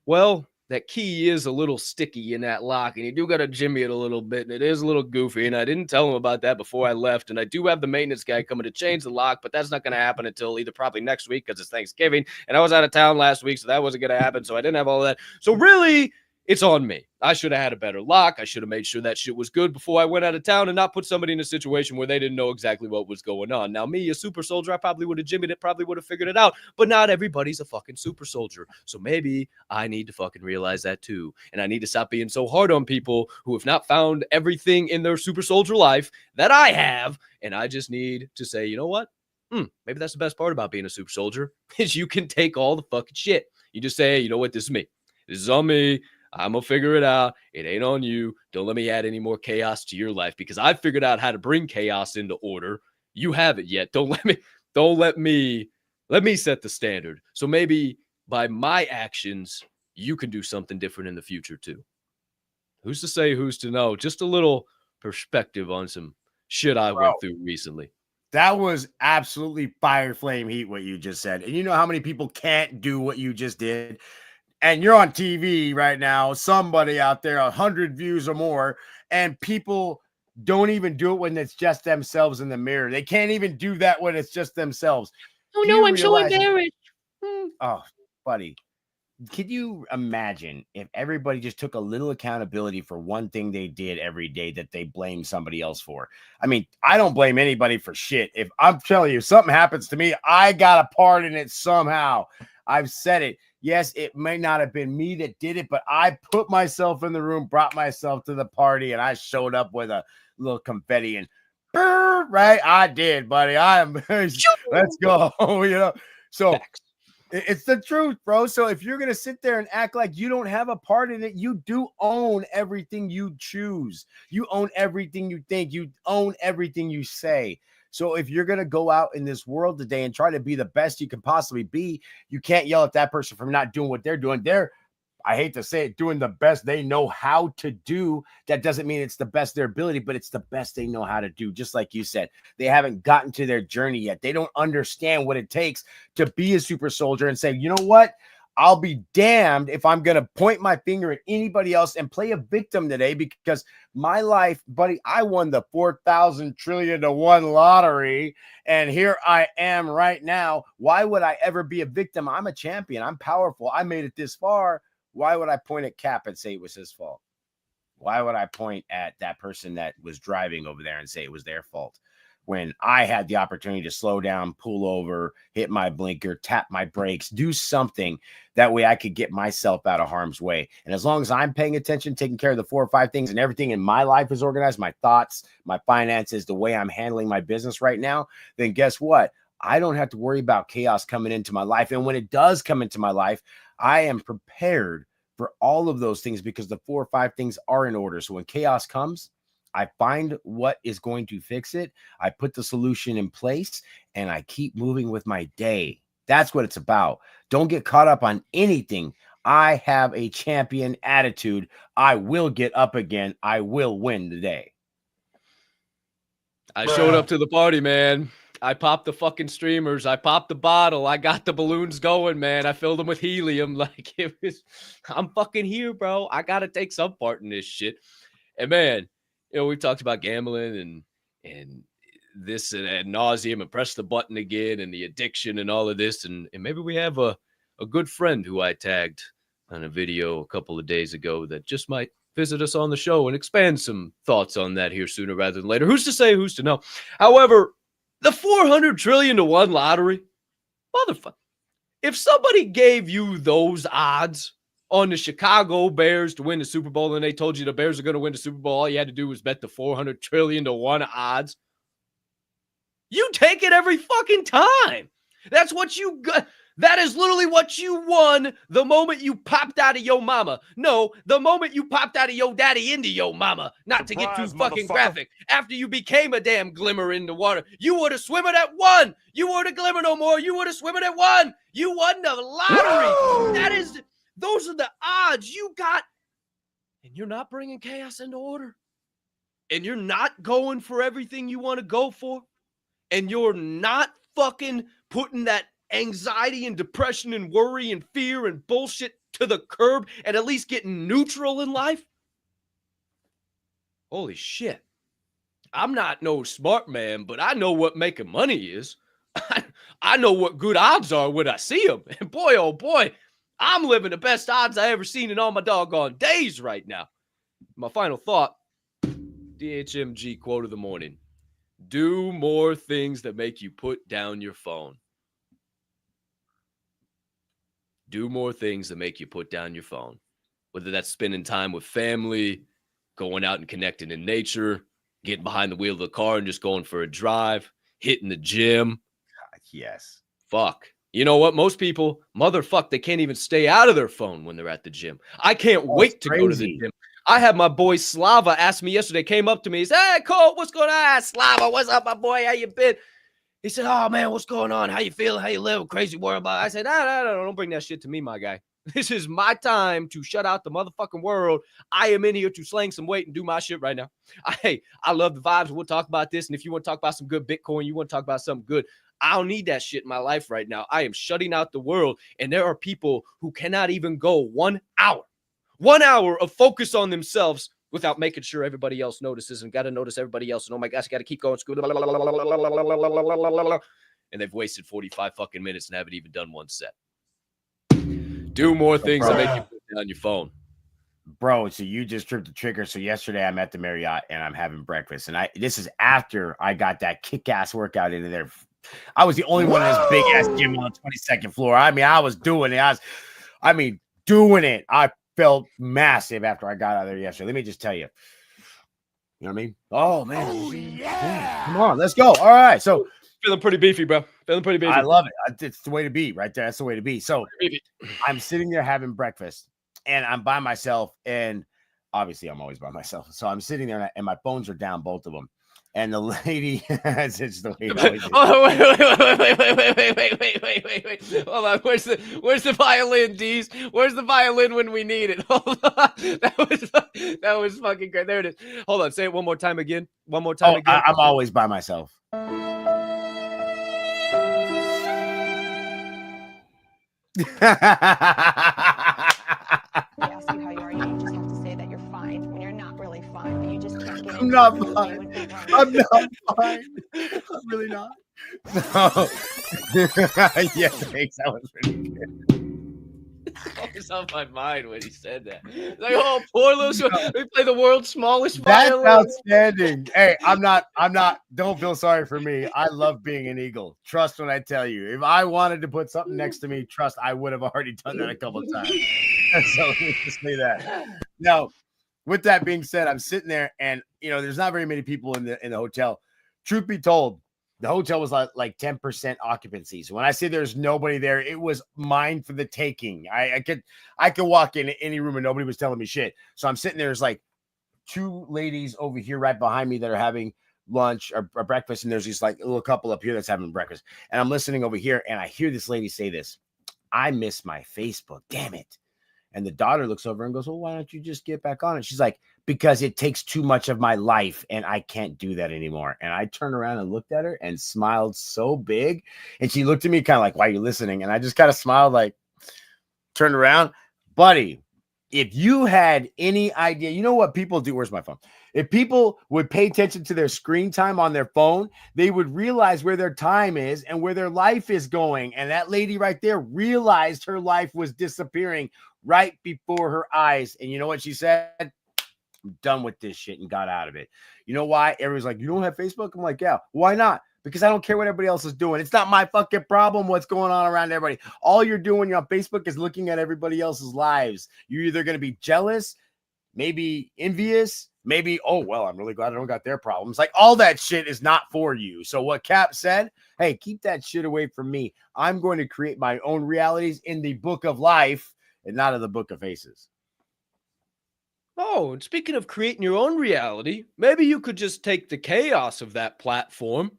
Well, that key is a little sticky in that lock, and you do got to jimmy it a little bit, and it is a little goofy, and I didn't tell him about that before I left, and I do have the maintenance guy coming to change the lock, but that's not going to happen until either probably next week because it's Thanksgiving, and I was out of town last week, so that wasn't going to happen, so I didn't have all of that. So really, it's on me. I should have had a better lock. I should have made sure that shit was good before I went out of town and not put somebody in a situation where they didn't know exactly what was going on. Now, me, a super soldier, I probably would have jimmied it, probably would have figured it out, but not everybody's a fucking super soldier. So maybe I need to fucking realize that too. And I need to stop being so hard on people who have not found everything in their super soldier life that I have. And I just need to say, you know what? Maybe that's the best part about being a super soldier is you can take all the fucking shit. You just say, you know what? This is me. This is on me. I'm going to figure it out. It ain't on you. Don't let me add any more chaos to your life because I figured out how to bring chaos into order. You haven't yet. Let me set the standard. So maybe by my actions, you can do something different in the future too. Who's to say, who's to know? Just a little perspective on some shit I went through recently. That was absolutely fire flame heat what you just said. And you know how many people can't do what you just did? And you're on TV right now, somebody out there, 100 views or more, and people don't even do it when it's just themselves in the mirror. They can't even do that when it's just themselves. Oh, no, I'm so embarrassed. Oh, buddy. Could you imagine if everybody just took a little accountability for one thing they did every day that they blame somebody else for? I mean, I don't blame anybody for shit. If I'm telling you something happens to me, I got a part in it somehow. I've said it. Yes, it may not have been me that did it, but I put myself in the room, brought myself to the party, and I showed up with a little confetti and right? I did, buddy. Let's go. You know, so it's the truth, bro. So if you're gonna sit there and act like you don't have a part in it, you do own everything you choose. You own everything you think. You own everything you say. So if you're going to go out in this world today and try to be the best you can possibly be, you can't yell at that person for not doing what they're doing. They're, I hate to say it, doing the best they know how to do. That doesn't mean it's the best their ability, but it's the best they know how to do. Just like you said, they haven't gotten to their journey yet. They don't understand what it takes to be a super soldier and say, you know what? I'll be damned if I'm going to point my finger at anybody else and play a victim today because my life, buddy, I won the 4,000 trillion to 1 lottery. And here I am right now. Why would I ever be a victim? I'm a champion. I'm powerful. I made it this far. Why would I point at Capp and say it was his fault? Why would I point at that person that was driving over there and say it was their fault? when I had the opportunity to slow down, pull over, hit my blinker, tap my brakes, do something that way I could get myself out of harm's way. And as long as I'm paying attention, taking care of the 4 or 5 things, and everything in my life is organized, my thoughts, my finances, the way I'm handling my business right now, then guess what? I don't have to worry about chaos coming into my life. And when it does come into my life, I am prepared for all of those things because the 4 or 5 things are in order. So when chaos comes, I find what is going to fix it. I put the solution in place and I keep moving with my day. That's what it's about. Don't get caught up on anything. I have a champion attitude. I will get up again. I will win the day. I showed up to the party, man. I popped the fucking streamers. I popped the bottle. I got the balloons going, man. I filled them with helium. Like, I'm fucking here, bro. I got to take some part in this shit. And man, we talked about gambling and this and ad nauseum and press the button again and the addiction and all of this. And maybe we have a good friend who I tagged on a video a couple of days ago that just might visit us on the show and expand some thoughts on that here sooner rather than later. Who's to say, who's to know? However, the 400 trillion to 1 lottery, motherfucker. If somebody gave you those odds on the Chicago Bears to win the Super Bowl and they told you the Bears are going to win the Super Bowl, all you had to do was bet the 400 trillion to 1 odds. You take it every fucking time. That's what you got. That is literally what you won the moment you popped out of your mama. No, the moment you popped out of your daddy into your mama. Not to get too fucking graphic. After you became a damn glimmer in the water. You would have swimmed at 1. You weren't a glimmer no more. You would have swimmed at 1. You won the lottery. Those are the odds you got. And you're not bringing chaos into order. And you're not going for everything you want to go for. And you're not fucking putting that anxiety and depression and worry and fear and bullshit to the curb and at least getting neutral in life. Holy shit. I'm not no smart man, but I know what making money is. I know what good odds are when I see them. And boy, oh boy, I'm living the best odds I ever seen in all my doggone days right now. My final thought, DHMG quote of the morning. Do more things that make you put down your phone. Do more things that make you put down your phone. Whether that's spending time with family, going out and connecting in nature, getting behind the wheel of the car and just going for a drive, hitting the gym. Yes. Fuck. You know what? Most people, motherfuck, they can't even stay out of their phone when they're at the gym. I can't wait to go to the gym. I had my boy Slava ask me yesterday, came up to me. He said, hey, Cole, what's going on? Slava, what's up, my boy? How you been? He said, oh, man, what's going on? How you feeling? How you live? Crazy world. I said, no, don't bring that shit to me, my guy. This is my time to shut out the motherfucking world. I am in here to slang some weight and do my shit right now. I love the vibes. We'll talk about this. And if you want to talk about some good Bitcoin, you want to talk about something good, I don't need that shit in my life right now. I am shutting out the world. And there are people who cannot even go 1 hour of focus on themselves without making sure everybody else notices and got to notice everybody else. And oh my gosh, I got to keep going. And they've wasted 45 fucking minutes and haven't even done one set. Do more things that make you put down your phone. Bro, so you just tripped the trigger. So yesterday I'm at the Marriott and I'm having breakfast. And this is after I got that kick-ass workout into there. I was the only one in this big-ass gym on the 22nd floor. I mean, I was doing it. Doing it. I felt massive after I got out of there yesterday. Let me just tell you. You know what I mean? Oh, man. Oh, yeah. Come on, let's go. All right. So feeling pretty beefy, bro. Feeling pretty beefy. I love it. It's the way to be right there. That's the way to be. So I'm sitting there having breakfast and I'm by myself. And obviously I'm always by myself. So I'm sitting there and my phones are down, both of them. And the lady, it's just the way it always is. Oh, wait. Hold on. Where's the violin, D's? Where's the violin when we need it? Hold on. That was fucking great. There it is. Hold on. Say it one more time again. Again. I'm always by myself. They ask you how you are, you just have to say that you're fine when you're not really fine, but you just can't get I'm not fine. I'm not fine. I'm really not. No. Yeah, thanks. That was pretty good. What was on my mind when he said that? Like, oh, poor little. They play the world's smallest That's violin. outstanding. Hey, I'm not, don't feel sorry for me. I love being an Eagle. Trust when I tell you. If I wanted to put something next to me, trust I would have already done that a couple of times. So let me just say that. Now, with that being said, I'm sitting there and there's not very many people in the hotel. Truth be told, the hotel was like 10% occupancy. So when I say there's nobody there, it was mine for the taking. I could walk in any room and nobody was telling me shit. So I'm sitting there, there's like two ladies over here right behind me that are having lunch or breakfast, and there's these like little couple up here that's having breakfast. And I'm listening over here, and I hear this lady say this: "I miss my Facebook, damn it." And the daughter looks over and goes, "Well, why don't you just get back on it?" She's like, "Because it takes too much of my life and I can't do that anymore." And I turned around and looked at her and smiled so big. And she looked at me kind of like, "Why are you listening?" And I just kind of smiled, like, turned around. Buddy, if you had any idea, you know what people do? Where's my phone? If people would pay attention to their screen time on their phone, they would realize where their time is and where their life is going. And that lady right there realized her life was disappearing right before her eyes. And you know what she said? "I'm done with this shit," and got out of it. You know why? Everyone's like, "You don't have Facebook?" I'm like, "Yeah." "Why not?" "Because I don't care what everybody else is doing. It's not my fucking problem what's going on around everybody. All you're doing when you're on Facebook is looking at everybody else's lives. You're either going to be jealous, maybe envious, maybe, oh, well, I'm really glad I don't got their problems." Like, all that shit is not for you. So what Capp said, hey, keep that shit away from me. I'm going to create my own realities in the book of life and not in the book of faces. Oh, and speaking of creating your own reality, maybe you could just take the chaos of that platform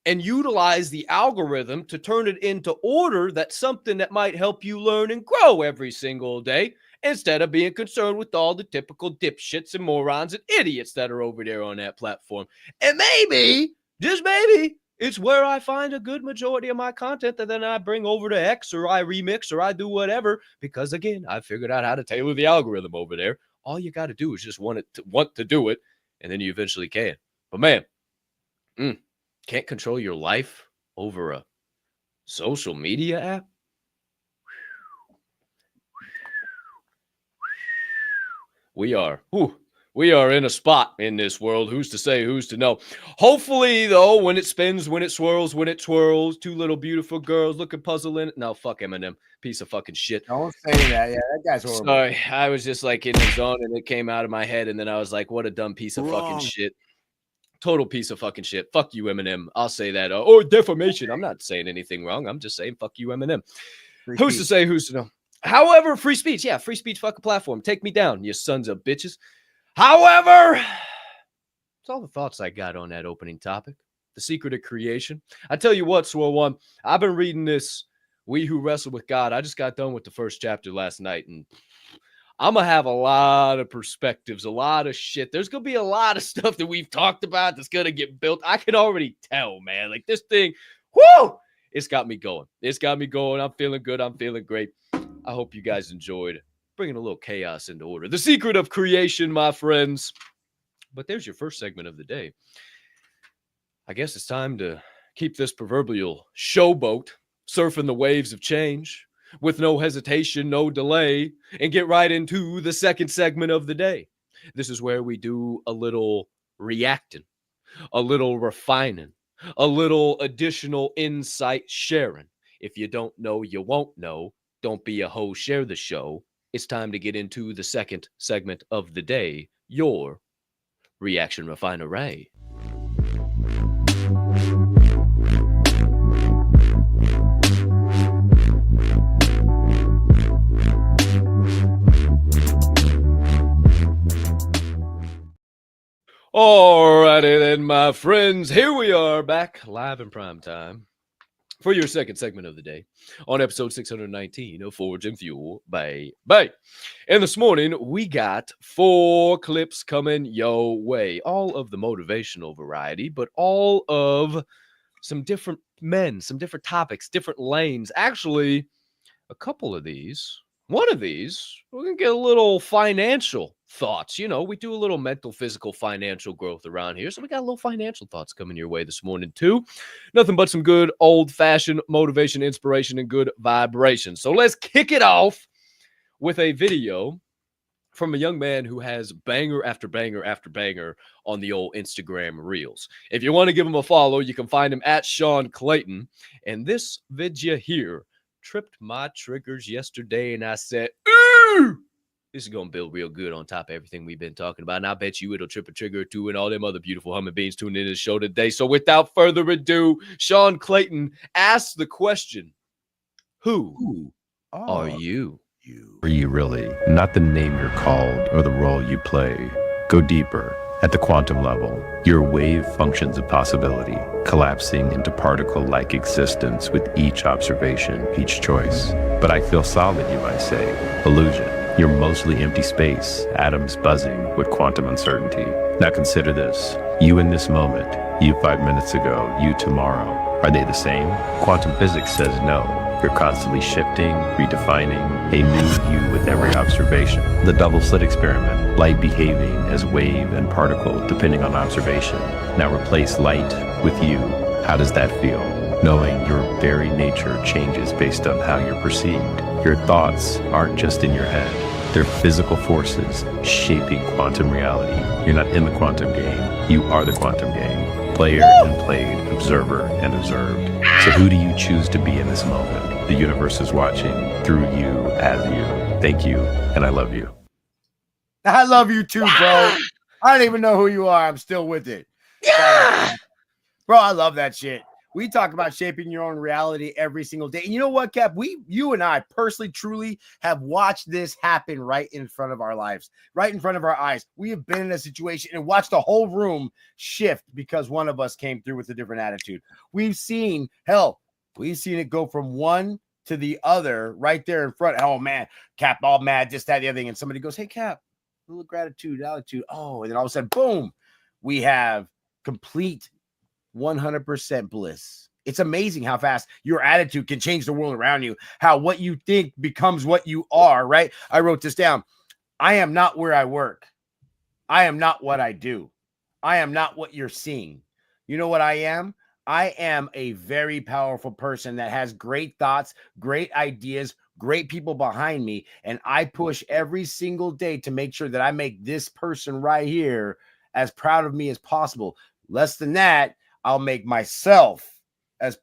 and utilize the algorithm to turn it into order. That's something that might help you learn and grow every single day, instead of being concerned with all the typical dipshits and morons and idiots that are over there on that platform. And maybe, just maybe, it's where I find a good majority of my content that then I bring over to X, or I remix, or I do whatever, because again, I figured out how to tailor the algorithm over there. All you got to do is just want to do it, and then you eventually can. But man, can't control your life over a social media app? We are in a spot in this world. Who's to say, who's to know? Hopefully, though, when it spins, when it swirls, two little beautiful girls looking puzzling. No, fuck Eminem. Piece of fucking shit. Don't say that. Yeah, that guy's horrible. Sorry, I was just like in the zone and it came out of my head, and then I was like, what a dumb piece of fucking shit. Total piece of fucking shit. Fuck you, Eminem. I'll say that. Or defamation. I'm not saying anything wrong. I'm just saying fuck you, Eminem. Who's to say, who's to know? However, free speech. Yeah, free speech fucking platform. Take me down, you sons of bitches. However, it's all the thoughts I got on that opening topic. The secret of creation. I tell you what, Swirl One, I've been reading this We Who Wrestle with God. I just got done with the first chapter last night, and I'm going to have a lot of perspectives, a lot of shit. There's going to be a lot of stuff that we've talked about that's going to get built. I can already tell, man. Like, this thing, whoo, it's got me going. It's got me going. I'm feeling good. I'm feeling great. I hope you guys enjoyed bringing a little chaos into order. The secret of creation, my friends. But there's your first segment of the day. I guess it's time to keep this proverbial showboat surfing the waves of change with no hesitation, no delay, and get right into the second segment of the day. This is where we do a little reacting, a little refining, a little additional insight sharing. If you don't know, you won't know. Don't be a hoe, share the show. It's time to get into the second segment of the day, your Reaction Refinery. Alrighty then, my friends. Here we are back live in prime time for your second segment of the day on episode 619 of Forge and Fuel. Bye. And this morning, we got 4 clips coming your way. All of the motivational variety, but all of some different men, some different topics, different lanes. Actually, a couple of these. One of these, we're going to get a little financial thoughts. You know, we do a little mental, physical, financial growth around here. So we got a little financial thoughts coming your way this morning, too. Nothing but some good old-fashioned motivation, inspiration, and good vibration. So let's kick it off with a video from a young man who has banger after banger after banger on the old Instagram Reels. If you want to give him a follow, you can find him at Sean Clayton. And this video here tripped my triggers yesterday, and I said, ooh, this is going to build real good on top of everything we've been talking about. And I bet you it'll trip a trigger or two and all them other beautiful human beings tuning in to the show today. So without further ado, Sean Clayton asks the question, who are you? Are you really? Not the name you're called or the role you play. Go deeper. At the quantum level, your wave functions of possibility, collapsing into particle-like existence with each observation, each choice. But I feel solid, you might say. Illusion. You're mostly empty space, atoms buzzing with quantum uncertainty. Now consider this. You in this moment, you 5 minutes ago, you tomorrow. Are they the same? Quantum physics says no. You're constantly shifting, redefining, a new you with every observation. The double slit experiment, light behaving as wave and particle depending on observation. Now replace light with you. How does that feel? Knowing your very nature changes based on how you're perceived. Your thoughts aren't just in your head. They're physical forces shaping quantum reality. You're not in the quantum game. You are the quantum game. Player and played, observer and observed. So who do you choose to be in this moment? The universe is watching through you as you. Thank you, and I love you. I love you too, bro. I don't even know who you are. I'm still with it. Yeah. Bro, I love that shit. We talk about shaping your own reality every single day. And you know what, Cap? You and I personally, truly have watched this happen right in front of our lives, right in front of our eyes. We have been in a situation and watched the whole room shift because one of us came through with a different attitude. We've seen it go from one to the other right there in front. Oh, man, Cap all mad, this, that, the other thing. And somebody goes, hey, Cap, a little gratitude, attitude. Oh, and then all of a sudden, boom, we have complete 100% bliss. It's amazing how fast your attitude can change the world around you, how what you think becomes what you are, right? I wrote this down. I am not where I work. I am not what I do. I am not what you're seeing. You know what I am? I am a very powerful person that has great thoughts, great ideas, great people behind me, and I push every single day to make sure that I make this person right here as proud of me as possible. Less than that, I'll make myself as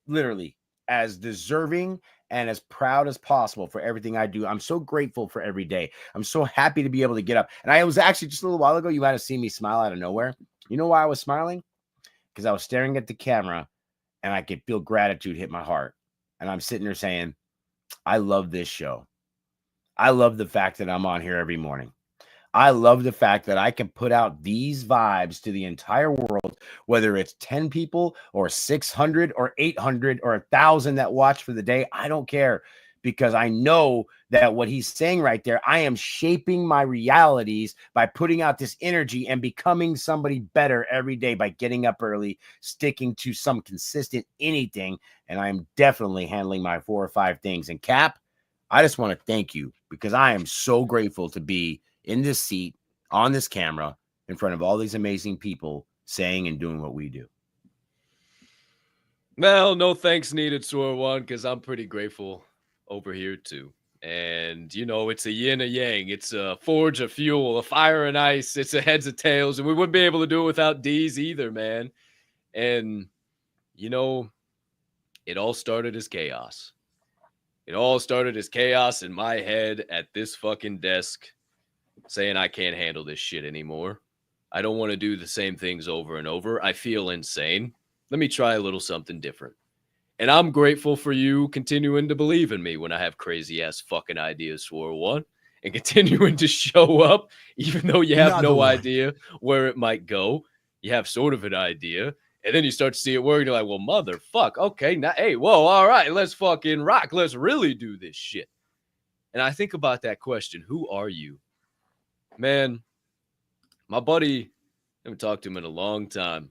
literally as deserving and as proud as possible for everything I do. I'm so grateful for every day. I'm so happy to be able to get up. And I was actually just a little while ago, you might have seen me smile out of nowhere. You know why I was smiling? Because I was staring at the camera and I could feel gratitude hit my heart. And I'm sitting there saying, I love this show. I love the fact that I'm on here every morning. I love the fact that I can put out these vibes to the entire world, whether it's 10 people or 600 or 800 or 1,000 that watch for the day. I don't care, because I know that what he's saying right there, I am shaping my realities by putting out this energy and becoming somebody better every day by getting up early, sticking to some consistent anything. And I'm definitely handling my 4 or 5 things. And Cap, I just want to thank you, because I am so grateful to be in this seat, on this camera, in front of all these amazing people saying and doing what we do. Well, no thanks needed, Swirl One, because I'm pretty grateful over here too. And, you know, it's a yin and yang. It's a forge, a fuel, a fire and ice. It's a heads or tails. And we wouldn't be able to do it without D's either, man. And, you know, it all started as chaos. It all started as chaos in my head at this fucking desk, saying I can't handle this shit anymore. I don't want to do the same things over and over. I feel insane. Let me try a little something different. And I'm grateful for you continuing to believe in me when I have crazy ass fucking ideas, Swirl One, and continuing to show up, even though you have no idea where it might go. You have sort of an idea, and then you start to see it work, and you're like, well, motherfuck, okay, now, hey, whoa, all right, let's fucking rock. Let's really do this shit. And I think about that question, who are you? Man, my buddy, I haven't talked to him in a long time.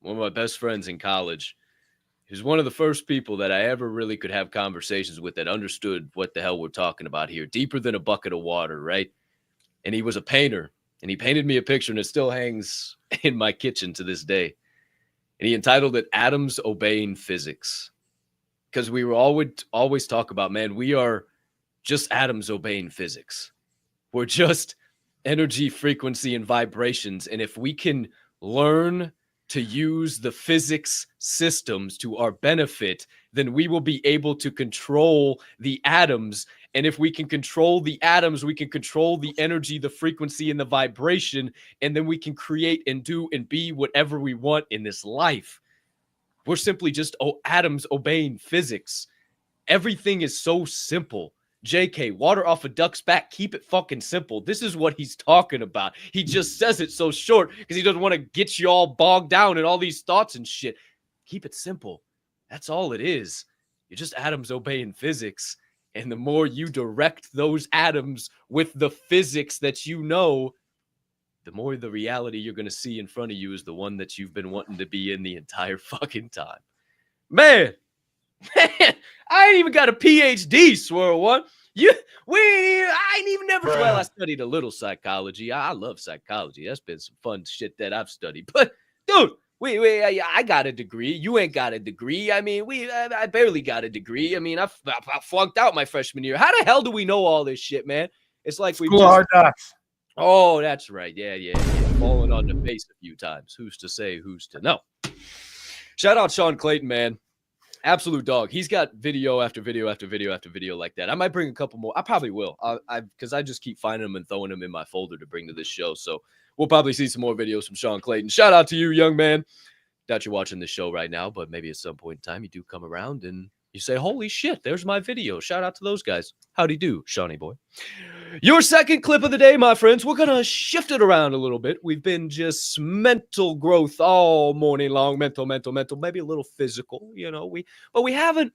One of my best friends in college. He was one of the first people that I ever really could have conversations with that understood what the hell we're talking about here, deeper than a bucket of water, right? And he was a painter, and he painted me a picture, and it still hangs in my kitchen to this day. And he entitled it Atoms Obeying Physics. Because we were always talk about, man, we are just atoms obeying physics. We're just energy, frequency, and vibrations. And if we can learn to use the physics systems to our benefit, then we will be able to control the atoms. And if we can control the atoms, we can control the energy, the frequency, and the vibration. And then we can create and do and be whatever we want in this life. We're simply just atoms obeying physics. Everything is so simple. JK, water off a duck's back. Keep it fucking simple. This is what he's talking about. He just says it so short because he doesn't want to get you all bogged down in all these thoughts and shit. Keep it simple. That's all it is. You're just atoms obeying physics. And the more you direct those atoms with the physics that you know, the more the reality you're going to see in front of you is the one that you've been wanting to be in the entire fucking time. Man, I ain't even got a PhD, Swirl One. I ain't even never. Well, I studied a little psychology. I love psychology. That's been some fun shit that I've studied. But dude, I got a degree. You ain't got a degree. I mean, I barely got a degree. I mean, I flunked out my freshman year. How the hell do we know all this shit, man? It's like we hard knocks. Oh, that's right. Yeah. Falling on the face a few times. Who's to say? Who's to know? Shout out Sean Clayton, man. Absolute dog. He's got video after video after video after video like that. I might bring a couple more. I probably will. Because I just keep finding them and throwing them in my folder to bring to this show. So we'll probably see some more videos from Sean Clayton. Shout out to you, young man. Doubt you're watching this show right now, but maybe at some point in time you do come around and you say, holy shit, there's my video. Shout out to those guys. Howdy do, Shawnee boy. Your second clip of the day, my friends. We're going to shift it around a little bit. We've been just mental growth all morning long. Mental, maybe a little physical, but we haven't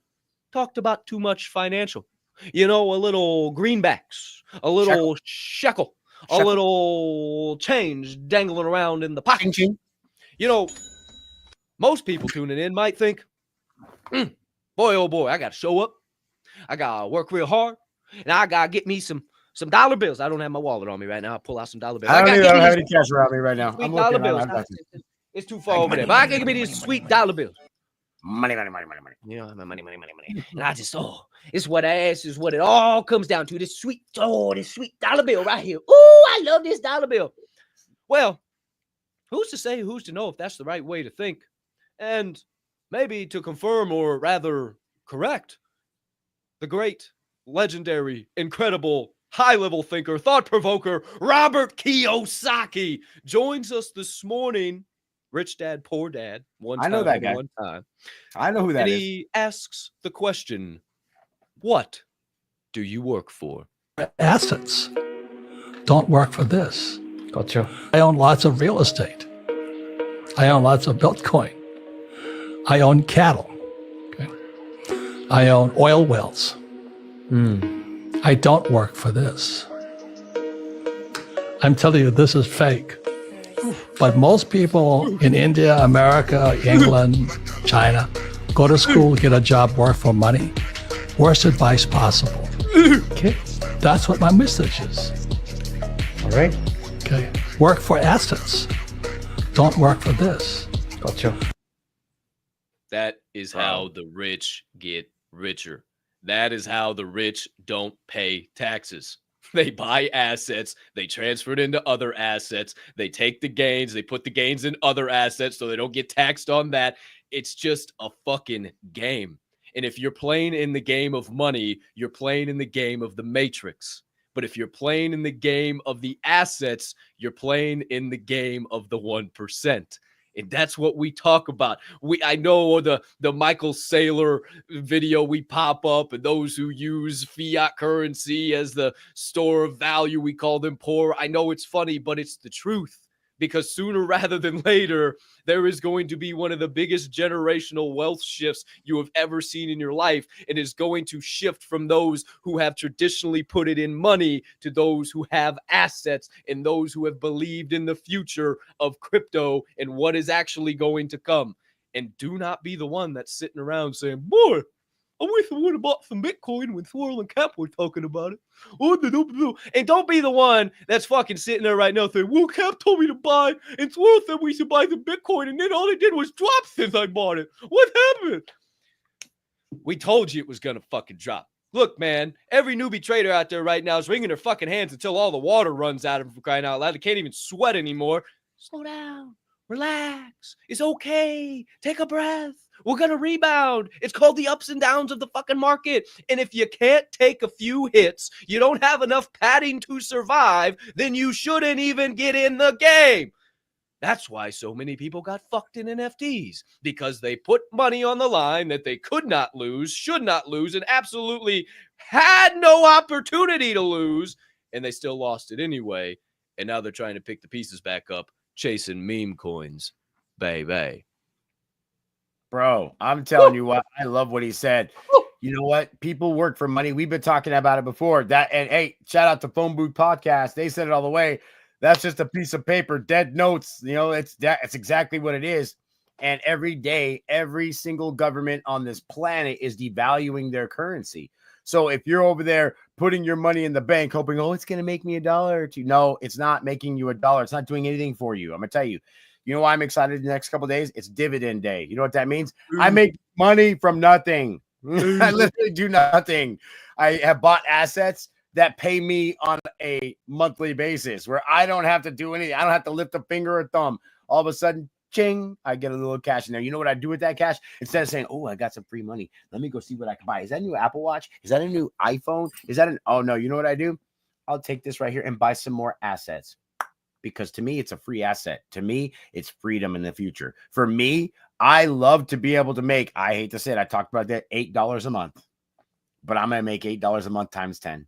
talked about too much financial. A little greenbacks, a little shekel, a little change dangling around in the pocket. Most people tuning in might think, boy, oh boy, I got to show up. I got to work real hard. And I got to get me some dollar bills. I don't have my wallet on me right now. I'll pull out some dollar bills. I don't have any cash around me right now. I'm dollar bills. It's too far over there. But I can give me these sweet dollar bills. Money. Money. And I just, it's what I ask is what it all comes down to. This sweet dollar bill right here. Oh, I love this dollar bill. Well, who's to say, who's to know if that's the right way to think? And maybe to confirm or rather correct, the great, legendary, incredible, high-level thinker, thought-provoker, Robert Kiyosaki joins us this morning. Rich Dad, Poor Dad. I know that guy. One time. I know who that is. And he asks the question, what do you work for? Assets. Don't work for this. Gotcha. I own lots of real estate. I own lots of Bitcoin. I own cattle. Okay. I own oil wells. I don't work for this. I'm telling you, this is fake. But most people in India, America, England, China, go to school, get a job, work for money. Worst advice possible. Okay. That's what my message is. All right. Okay. Work for assets. Don't work for this. Gotcha. That is how the rich get richer. That is how the rich don't pay taxes. They buy assets, they transfer it into other assets, they take the gains, they put the gains in other assets so they don't get taxed on that. It's just a fucking game. And if you're playing in the game of money, you're playing in the game of the Matrix. But if you're playing in the game of the assets, you're playing in the game of the 1%. And that's what we talk about. I know the Michael Saylor video we pop up, and those who use fiat currency as the store of value, we call them poor. I know it's funny, but it's the truth. Because sooner rather than later, there is going to be one of the biggest generational wealth shifts you have ever seen in your life. It is going to shift from those who have traditionally put it in money to those who have assets and those who have believed in the future of crypto and what is actually going to come. And do not be the one that's sitting around saying, boy, I wish I would have bought some Bitcoin when Swirl and Capp were talking about it. And don't be the one that's fucking sitting there right now saying, well, Capp told me to buy, and Swirl said we should buy some Bitcoin, and then all it did was drop since I bought it. What happened? We told you it was going to fucking drop. Look, man, every newbie trader out there right now is wringing their fucking hands until all the water runs out of them, for crying out loud. They can't even sweat anymore. Slow down. Relax. It's okay. Take a breath. We're going to rebound. It's called the ups and downs of the fucking market. And if you can't take a few hits, you don't have enough padding to survive, then you shouldn't even get in the game. That's why so many people got fucked in NFTs, because they put money on the line that they could not lose, should not lose, and absolutely had no opportunity to lose, and they still lost it anyway. And now they're trying to pick the pieces back up, chasing meme coins, baby. Bro, I'm telling you what, I love what he said. You know what? People work for money. We've been talking about it before. And hey, shout out to Phone Booth Podcast. They said it all the way. That's just a piece of paper, dead notes. You know, it's exactly what it is. And every day, every single government on this planet is devaluing their currency. So if you're over there putting your money in the bank, hoping, oh, it's going to make me $1 or $2. No, it's not making you $1. It's not doing anything for you. I'm going to tell you. You know why I'm excited the next couple of days? It's dividend day. You know what that means? I make money from nothing. I literally do nothing. I have bought assets that pay me on a monthly basis where I don't have to do anything. I don't have to lift a finger or thumb. All of a sudden, ching, I get a little cash in there. You know what I do with that cash? Instead of saying, oh, I got some free money, let me go see what I can buy. Is that a new Apple Watch? Is that a new iPhone? Oh, no. You know what I do? I'll take this right here and buy some more assets, because to me, it's a free asset. To me, it's freedom in the future. For me, I love to be able to make, I hate to say it, I talked about that, $8 a month, but I'm going to make $8 a month times 10.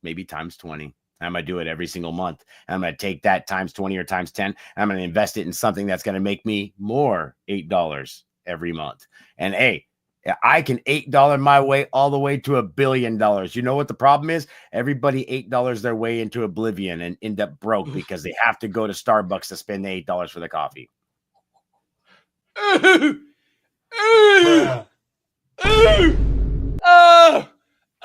Maybe times 20. I'm going to do it every single month. I'm going to take that times 20 or times 10. I'm going to invest it in something that's going to make me more $8 every month. And hey, I can $8 my way all the way to $1 billion. You know what the problem is? Everybody $8 their way into oblivion and end up broke because they have to go to Starbucks to spend the $8 for the coffee.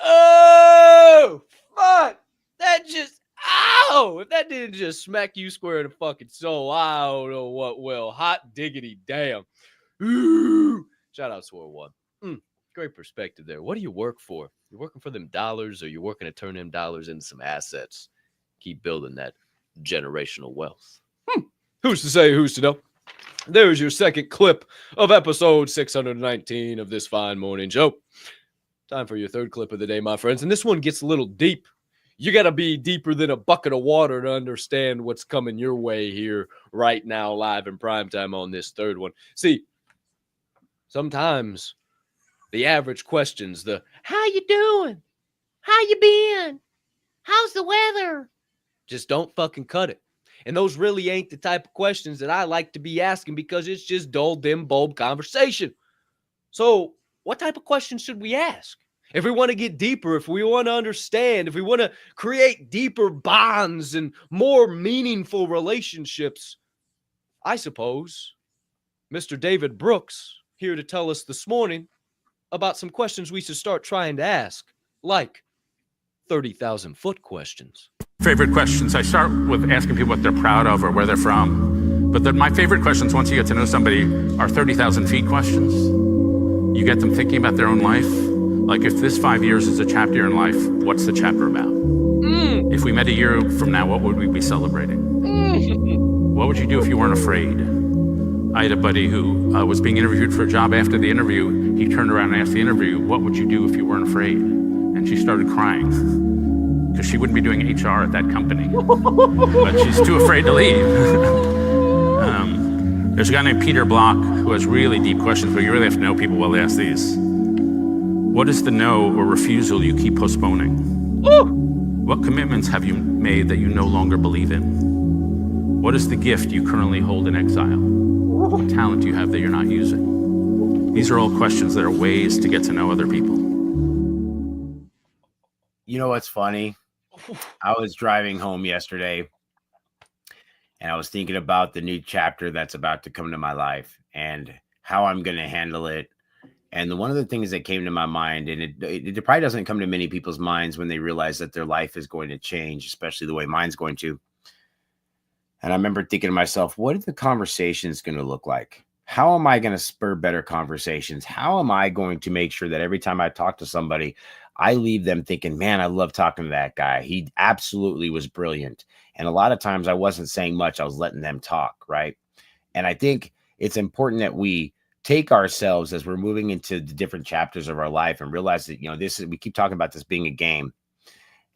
Oh, fuck. That just, ow. If that didn't just smack you square in the fucking soul, I don't know what will. Hot diggity damn. Ooh. Shout out Swirl One. Great perspective there. What do you work for? You're working for them dollars, or you're working to turn them dollars into some assets? Keep building that generational wealth. Who's to say, who's to know? There's your second clip of episode 619 of this fine morning show. Time for your third clip of the day, my friends. And this one gets a little deep. You got to be deeper than a bucket of water to understand what's coming your way here right now, live in primetime on this third one. See, sometimes the average questions, the How you doing? How you been? How's the weather? just don't fucking cut it. And those really ain't the type of questions that I like to be asking, because it's just dull, dim bulb conversation. So what type of questions should we ask? If we want to get deeper, if we want to understand, if we want to create deeper bonds and more meaningful relationships, I suppose Mr. David Brooks here to tell us this morning about some questions we should start trying to ask, like 30,000-foot questions. Favorite questions. I start with asking people what they're proud of or where they're from. But my favorite questions, once you get to know somebody, are 30,000 feet questions. You get them thinking about their own life. Like, if this 5 years is a chapter in life, what's the chapter about? If we met a year from now, what would we be celebrating? What would you do if you weren't afraid? I had a buddy who was being interviewed for a job. After the interview, he turned around and asked the interview, what would you do if you weren't afraid? And she started crying, because she wouldn't be doing HR at that company. But she's too afraid to leave. There's a guy named Peter Block who has really deep questions, but you really have to know people while they ask these. What is the no or refusal you keep postponing? What commitments have you made that you no longer believe in? What is the gift you currently hold in exile? What talent do you have that you're not using? These are all questions that are ways to get to know other people. You know what's funny? I was driving home yesterday, and I was thinking about the new chapter that's about to come to my life and how I'm going to handle it. And one of the things that came to my mind, and it probably doesn't come to many people's minds when they realize that their life is going to change, especially the way mine's going to. And I remember thinking to myself, what are the conversations going to look like? How am I going to spur better conversations? How am I going to make sure that every time I talk to somebody, I leave them thinking, man, I love talking to that guy. He absolutely was brilliant. And a lot of times I wasn't saying much. I was letting them talk, right? And I think it's important that we take ourselves as we're moving into the different chapters of our life and realize that, we keep talking about this being a game.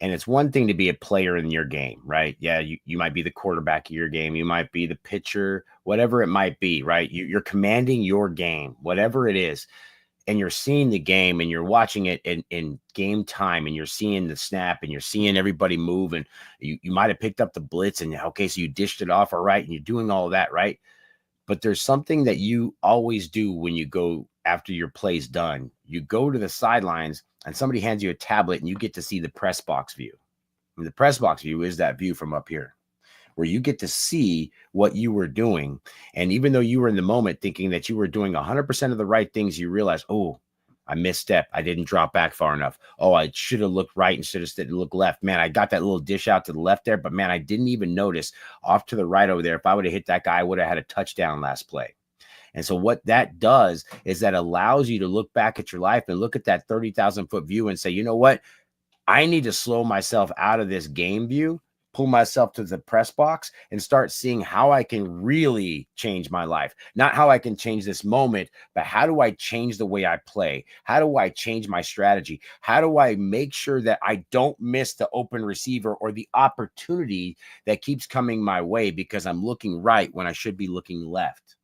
And it's one thing to be a player in your game, right? Yeah, you might be the quarterback of your game. You might be the pitcher, whatever it might be, right? You're commanding your game, whatever it is. And you're seeing the game and you're watching it in game time and you're seeing the snap and you're seeing everybody move. And you might have picked up the blitz and, okay, so you dished it off all right. And you're doing all of that, right? But there's something that you always do when you go after your play's done. You go to the sidelines and somebody hands you a tablet and you get to see the press box view. And the press box view is that view from up here where you get to see what you were doing. And even though you were in the moment thinking that you were doing 100% of the right things, you realize, oh, I misstep. I didn't drop back far enough. Oh, I should have looked right instead of looked left. Man, I got that little dish out to the left there, but man, I didn't even notice off to the right over there. If I would have hit that guy, I would have had a touchdown last play. And so what that does is that allows you to look back at your life and look at that 30,000 foot view and say, you know what? I need to slow myself out of this game view, pull myself to the press box and start seeing how I can really change my life. Not how I can change this moment, but how do I change the way I play? How do I change my strategy? How do I make sure that I don't miss the open receiver or the opportunity that keeps coming my way because I'm looking right when I should be looking left?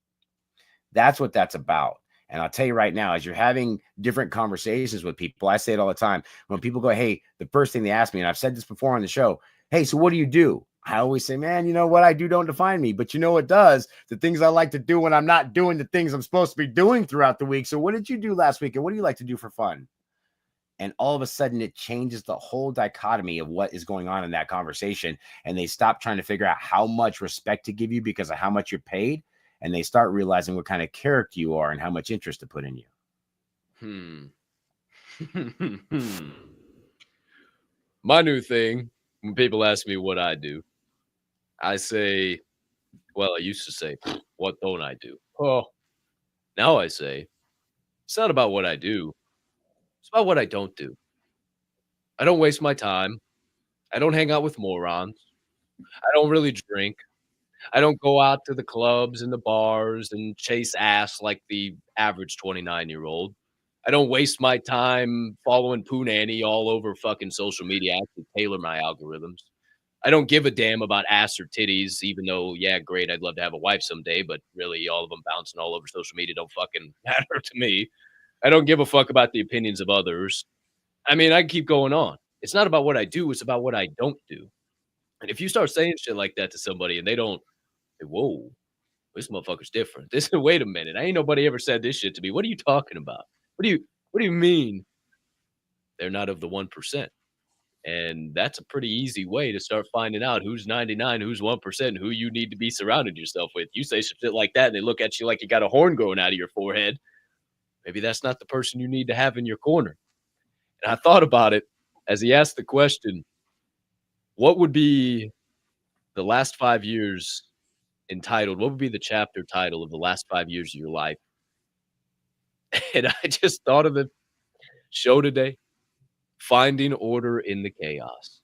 That's what that's about. And I'll tell you right now, as you're having different conversations with people, I say it all the time. When people go, hey, the first thing they ask me, and I've said this before on the show, hey, so what do you do? I always say, man, you know what I do don't define me, but you know what does? The things I like to do when I'm not doing the things I'm supposed to be doing throughout the week. So what did you do last week? And what do you like to do for fun? And all of a sudden it changes the whole dichotomy of what is going on in that conversation. And they stop trying to figure out how much respect to give you because of how much you're paid. And they start realizing what kind of character you are and how much interest to put in you. My new thing, when people ask me what I do, I say, well, I used to say, what don't I do? Oh, now I say, it's not about what I do. It's about what I don't do. I don't waste my time. I don't hang out with morons. I don't really drink. I don't go out to the clubs and the bars and chase ass like the average 29-year-old. I don't waste my time following Poo Nanny all over fucking social media. I actually tailor my algorithms. I don't give a damn about ass or titties, even though, yeah, great, I'd love to have a wife someday, but really all of them bouncing all over social media don't fucking matter to me. I don't give a fuck about the opinions of others. I mean, I can keep going on. It's not about what I do, it's about what I don't do. And if you start saying shit like that to somebody and they don't, whoa, this motherfucker's different. Wait a minute. Ain't nobody ever said this shit to me. What are you talking about? What do you mean? They're not of the 1%. And that's a pretty easy way to start finding out who's 99, who's 1%, and who you need to be surrounding yourself with. You say some shit like that and they look at you like you got a horn growing out of your forehead. Maybe that's not the person you need to have in your corner. And I thought about it as he asked the question, what would be the last 5 years entitled? What would be the chapter title of the last 5 years of your life? And I just thought of the show today, Finding Order in the Chaos.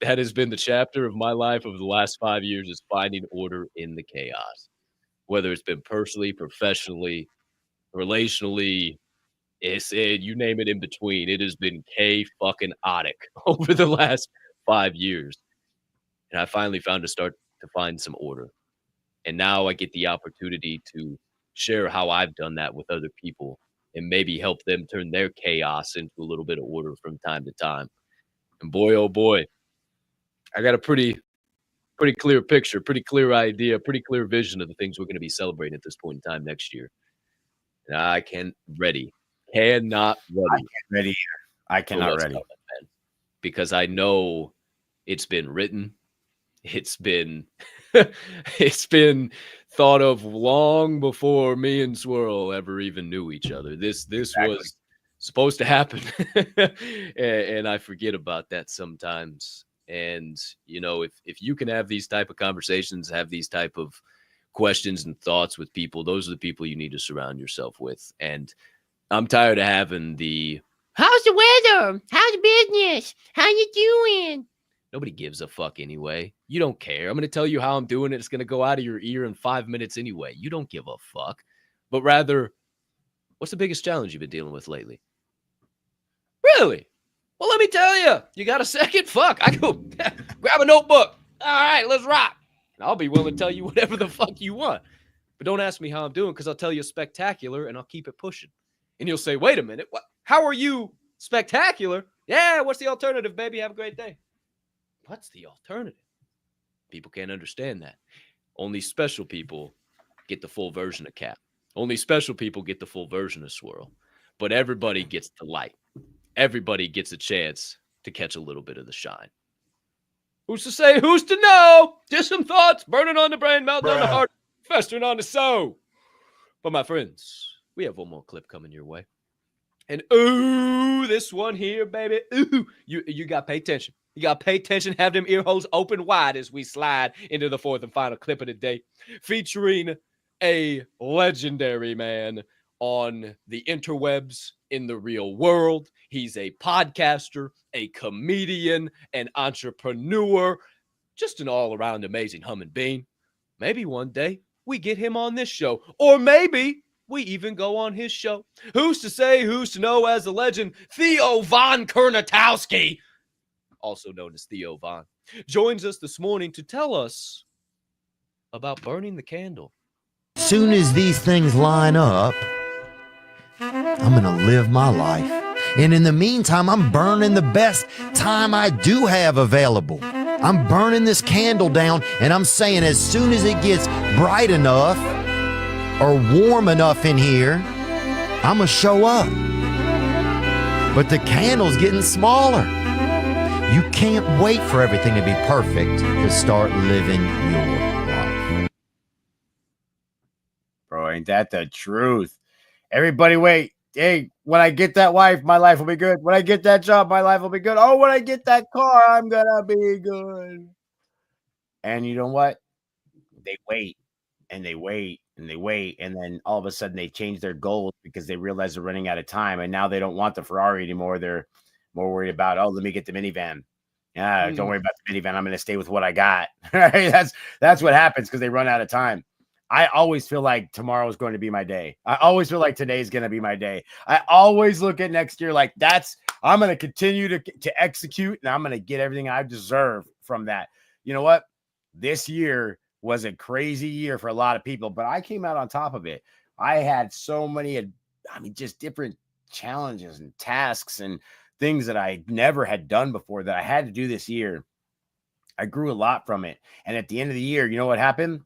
That has been the chapter of my life over the last 5 years, is finding order in the chaos. Whether it's been personally, professionally, relationally, you name it in between. It has been fucking-otic over the last 5 years. And I finally found to find some order. And now I get the opportunity to share how I've done that with other people and maybe help them turn their chaos into a little bit of order from time to time. And boy, oh boy, I got a pretty clear picture, pretty clear idea, pretty clear vision of the things we're going to be celebrating at this point in time next year. And I cannot ready. I can't ready either. I cannot ready. Coming, because I know it's been written. It's been it's been thought of long before me and Swirl ever even knew each other. This exactly. Was supposed to happen. and I forget about that sometimes. And you know, if you can have these type of conversations, have these type of questions and thoughts with people, those are the people you need to surround yourself with. And I'm tired of having the How's the weather? How's the business? How you doing? Nobody gives a fuck anyway. You don't care. I'm going to tell you how I'm doing it. It's going to go out of your ear in 5 minutes anyway. You don't give a fuck. But rather, what's the biggest challenge you've been dealing with lately? Really? Well, let me tell you. You got a second? Fuck. I go grab a notebook. All right, let's rock. And I'll be willing to tell you whatever the fuck you want. But don't ask me how I'm doing because I'll tell you spectacular and I'll keep it pushing. And you'll say, wait a minute. What? How are you spectacular? Yeah, what's the alternative, baby? Have a great day. What's the alternative? People can't understand that. Only special people get the full version of Capp. Only special people get the full version of Swirl. But everybody gets the light. Everybody gets a chance to catch a little bit of the shine. Who's to say? Who's to know? Just some thoughts burning on the brain, melting on the heart, festering on the soul. But my friends, we have one more clip coming your way. And ooh, this one here, baby. Ooh, you got to pay attention. You got to pay attention, have them ear holes open wide as we slide into the fourth and final clip of the day, featuring a legendary man on the interwebs in the real world. He's a podcaster, a comedian, an entrepreneur, just an all-around amazing human being. Maybe one day we get him on this show, or maybe we even go on his show. Who's to say, who's to know, as the legend Theo Von Kernatowski, also known as Theo Von, joins us this morning to tell us about burning the candle. Soon as these things line up, I'm gonna live my life. And in the meantime, I'm burning the best time I do have available. I'm burning this candle down, and I'm saying as soon as it gets bright enough or warm enough in here, I'm gonna show up. But the candle's getting smaller. You can't wait for everything to be perfect to start living your life. Bro, ain't that the truth? Everybody wait. Hey, when I get that wife, my life will be good. When I get that job, my life will be good. Oh, when I get that car, I'm gonna be good. And you know what? They wait and they wait and they wait. And then all of a sudden they change their goals because they realize they're running out of time. And now they don't want the Ferrari anymore. They're more worried about, oh, let me get the minivan. Yeah, don't worry about the minivan. I'm going to stay with what I got. Right? That's what happens because they run out of time. I always feel like tomorrow is going to be my day. I always feel like today is going to be my day. I always look at next year like I'm going to continue to execute, and I'm going to get everything I deserve from that. You know what? This year was a crazy year for a lot of people, but I came out on top of it. I had so many, just different challenges and tasks and things that I never had done before that I had to do this year. I grew a lot from it. And at the end of the year, you know what happened?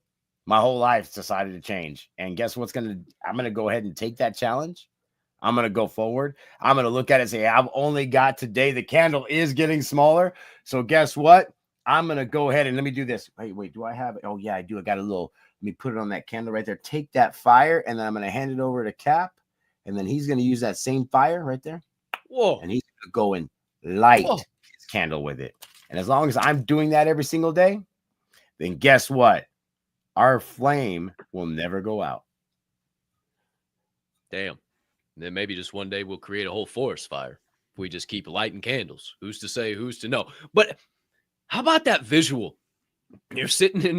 My whole life decided to change. And guess what's I'm going to go ahead and take that challenge. I'm going to go forward. I'm going to look at it and say, I've only got today. The candle is getting smaller. So guess what? I'm going to go ahead and let me do this. Wait, do I have it? Oh yeah, I do. I got a little, let me put it on that candle right there. Take that fire. And then I'm going to hand it over to Capp. And then he's going to use that same fire right there. Whoa. And he's going to go and light his candle with it. And as long as I'm doing that every single day, then guess what? Our flame will never go out. Damn. And then maybe just one day we'll create a whole forest fire if we just keep lighting candles. Who's to say, who's to know? But how about that visual? You're sitting in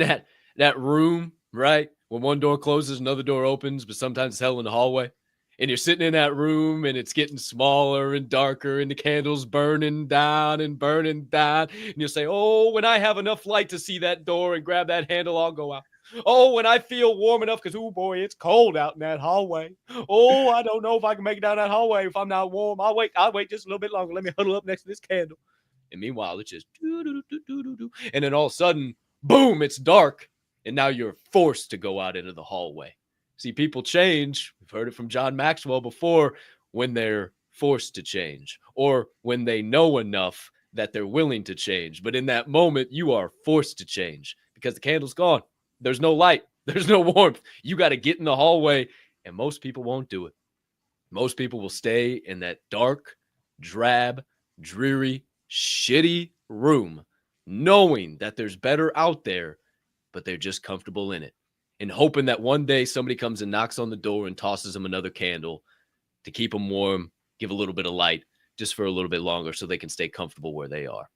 that room, right? When one door closes, another door opens, but sometimes it's hell in the hallway. And you're sitting in that room and it's getting smaller and darker and the candle's burning down and burning down. And you'll say, oh, when I have enough light to see that door and grab that handle, I'll go out. Oh, when I feel warm enough, because, oh, boy, it's cold out in that hallway. Oh, I don't know if I can make it down that hallway if I'm not warm. I'll wait just a little bit longer. Let me huddle up next to this candle. And meanwhile, it's just do-do-do-do-do-do. And then all of a sudden, boom, it's dark. And now you're forced to go out into the hallway. See, people change. We've heard it from John Maxwell before, when they're forced to change or when they know enough that they're willing to change. But in that moment, you are forced to change because the candle's gone. There's no light. There's no warmth. You got to get in the hallway, and most people won't do it. Most people will stay in that dark, drab, dreary, shitty room, knowing that there's better out there, but they're just comfortable in it. And hoping that one day somebody comes and knocks on the door and tosses them another candle to keep them warm, give a little bit of light, just for a little bit longer so they can stay comfortable where they are.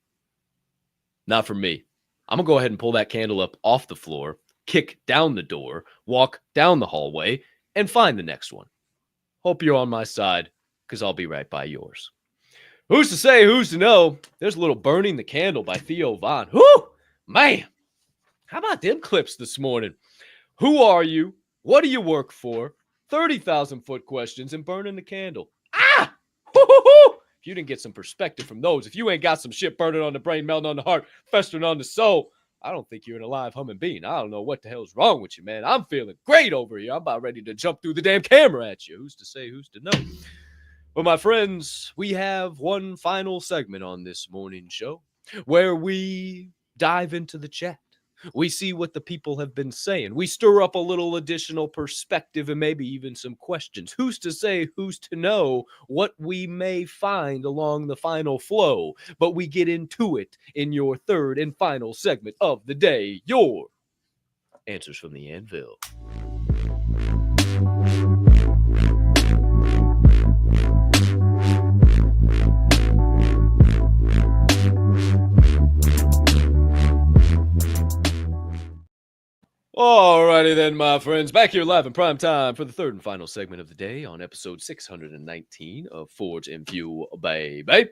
Not for me. I'm going to go ahead and pull that candle up off the floor, kick down the door, walk down the hallway, and find the next one. Hope you're on my side, because I'll be right by yours. Who's to say, who's to know? There's a little Burning the Candle by Theo Von. Whoo! Man, how about them clips this morning? Who are you? What do you work for? 30,000-foot questions and Burning the Candle. Ah! Hoo-hoo-hoo! If you didn't get some perspective from those, if you ain't got some shit burning on the brain, melting on the heart, festering on the soul, I don't think you're an alive humming being. I don't know what the hell's wrong with you, man. I'm feeling great over here. I'm about ready to jump through the damn camera at you. Who's to say, who's to know? But my friends, we have one final segment on this morning show where we dive into the chat. We see what the people have been saying. We stir up a little additional perspective and maybe even some questions. Who's to say, who's to know what we may find along the final flow? But we get into it in your third and final segment of the day, your Answers from the Anvil. Alrighty then, my friends. Back here live in prime time for the third and final segment of the day on episode 619 of Forge and Fuel, baby. And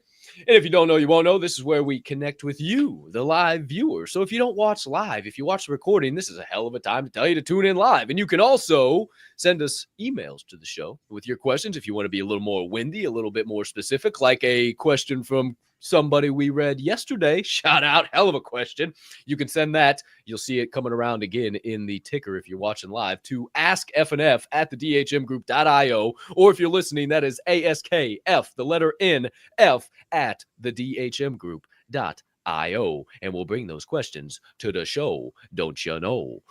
if you don't know, you won't know. This is where we connect with you, the live viewer. So if you don't watch live, if you watch the recording, this is a hell of a time to tell you to tune in live. And you can also send us emails to the show with your questions if you want to be a little more windy, a little bit more specific, like a question from somebody we read yesterday. Shout out, hell of a question. You can send that. You'll see it coming around again in the ticker if you're watching live to askfnf at thedhmgroup.io, or if you're listening, that is ASKF, the letter N, F at thedhmgroup.io, and we'll bring those questions to the show, don't you know?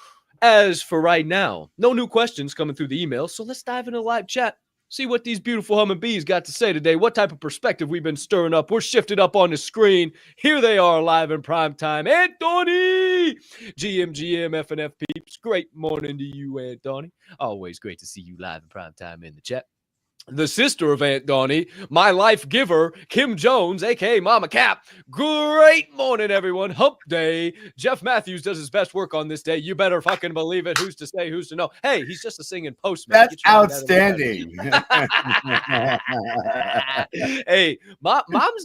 As for right now, no new questions coming through the email, so let's dive into live chat. See what these beautiful humming bees got to say today. What type of perspective we've been stirring up. We're shifted up on the screen. Here they are live in prime time. Anthony! GM, FNF peeps. Great morning to you, Anthony. Always great to see you live in prime time in the chat. The sister of Aunt Donnie, my life giver, Kim Jones, a.k.a. Mama Capp. Great morning, everyone. Hump day. Jeff Matthews does his best work on this day. You better fucking believe it. Who's to say, who's to know? Hey, he's just a singing postman. That's outstanding. Hey, mom's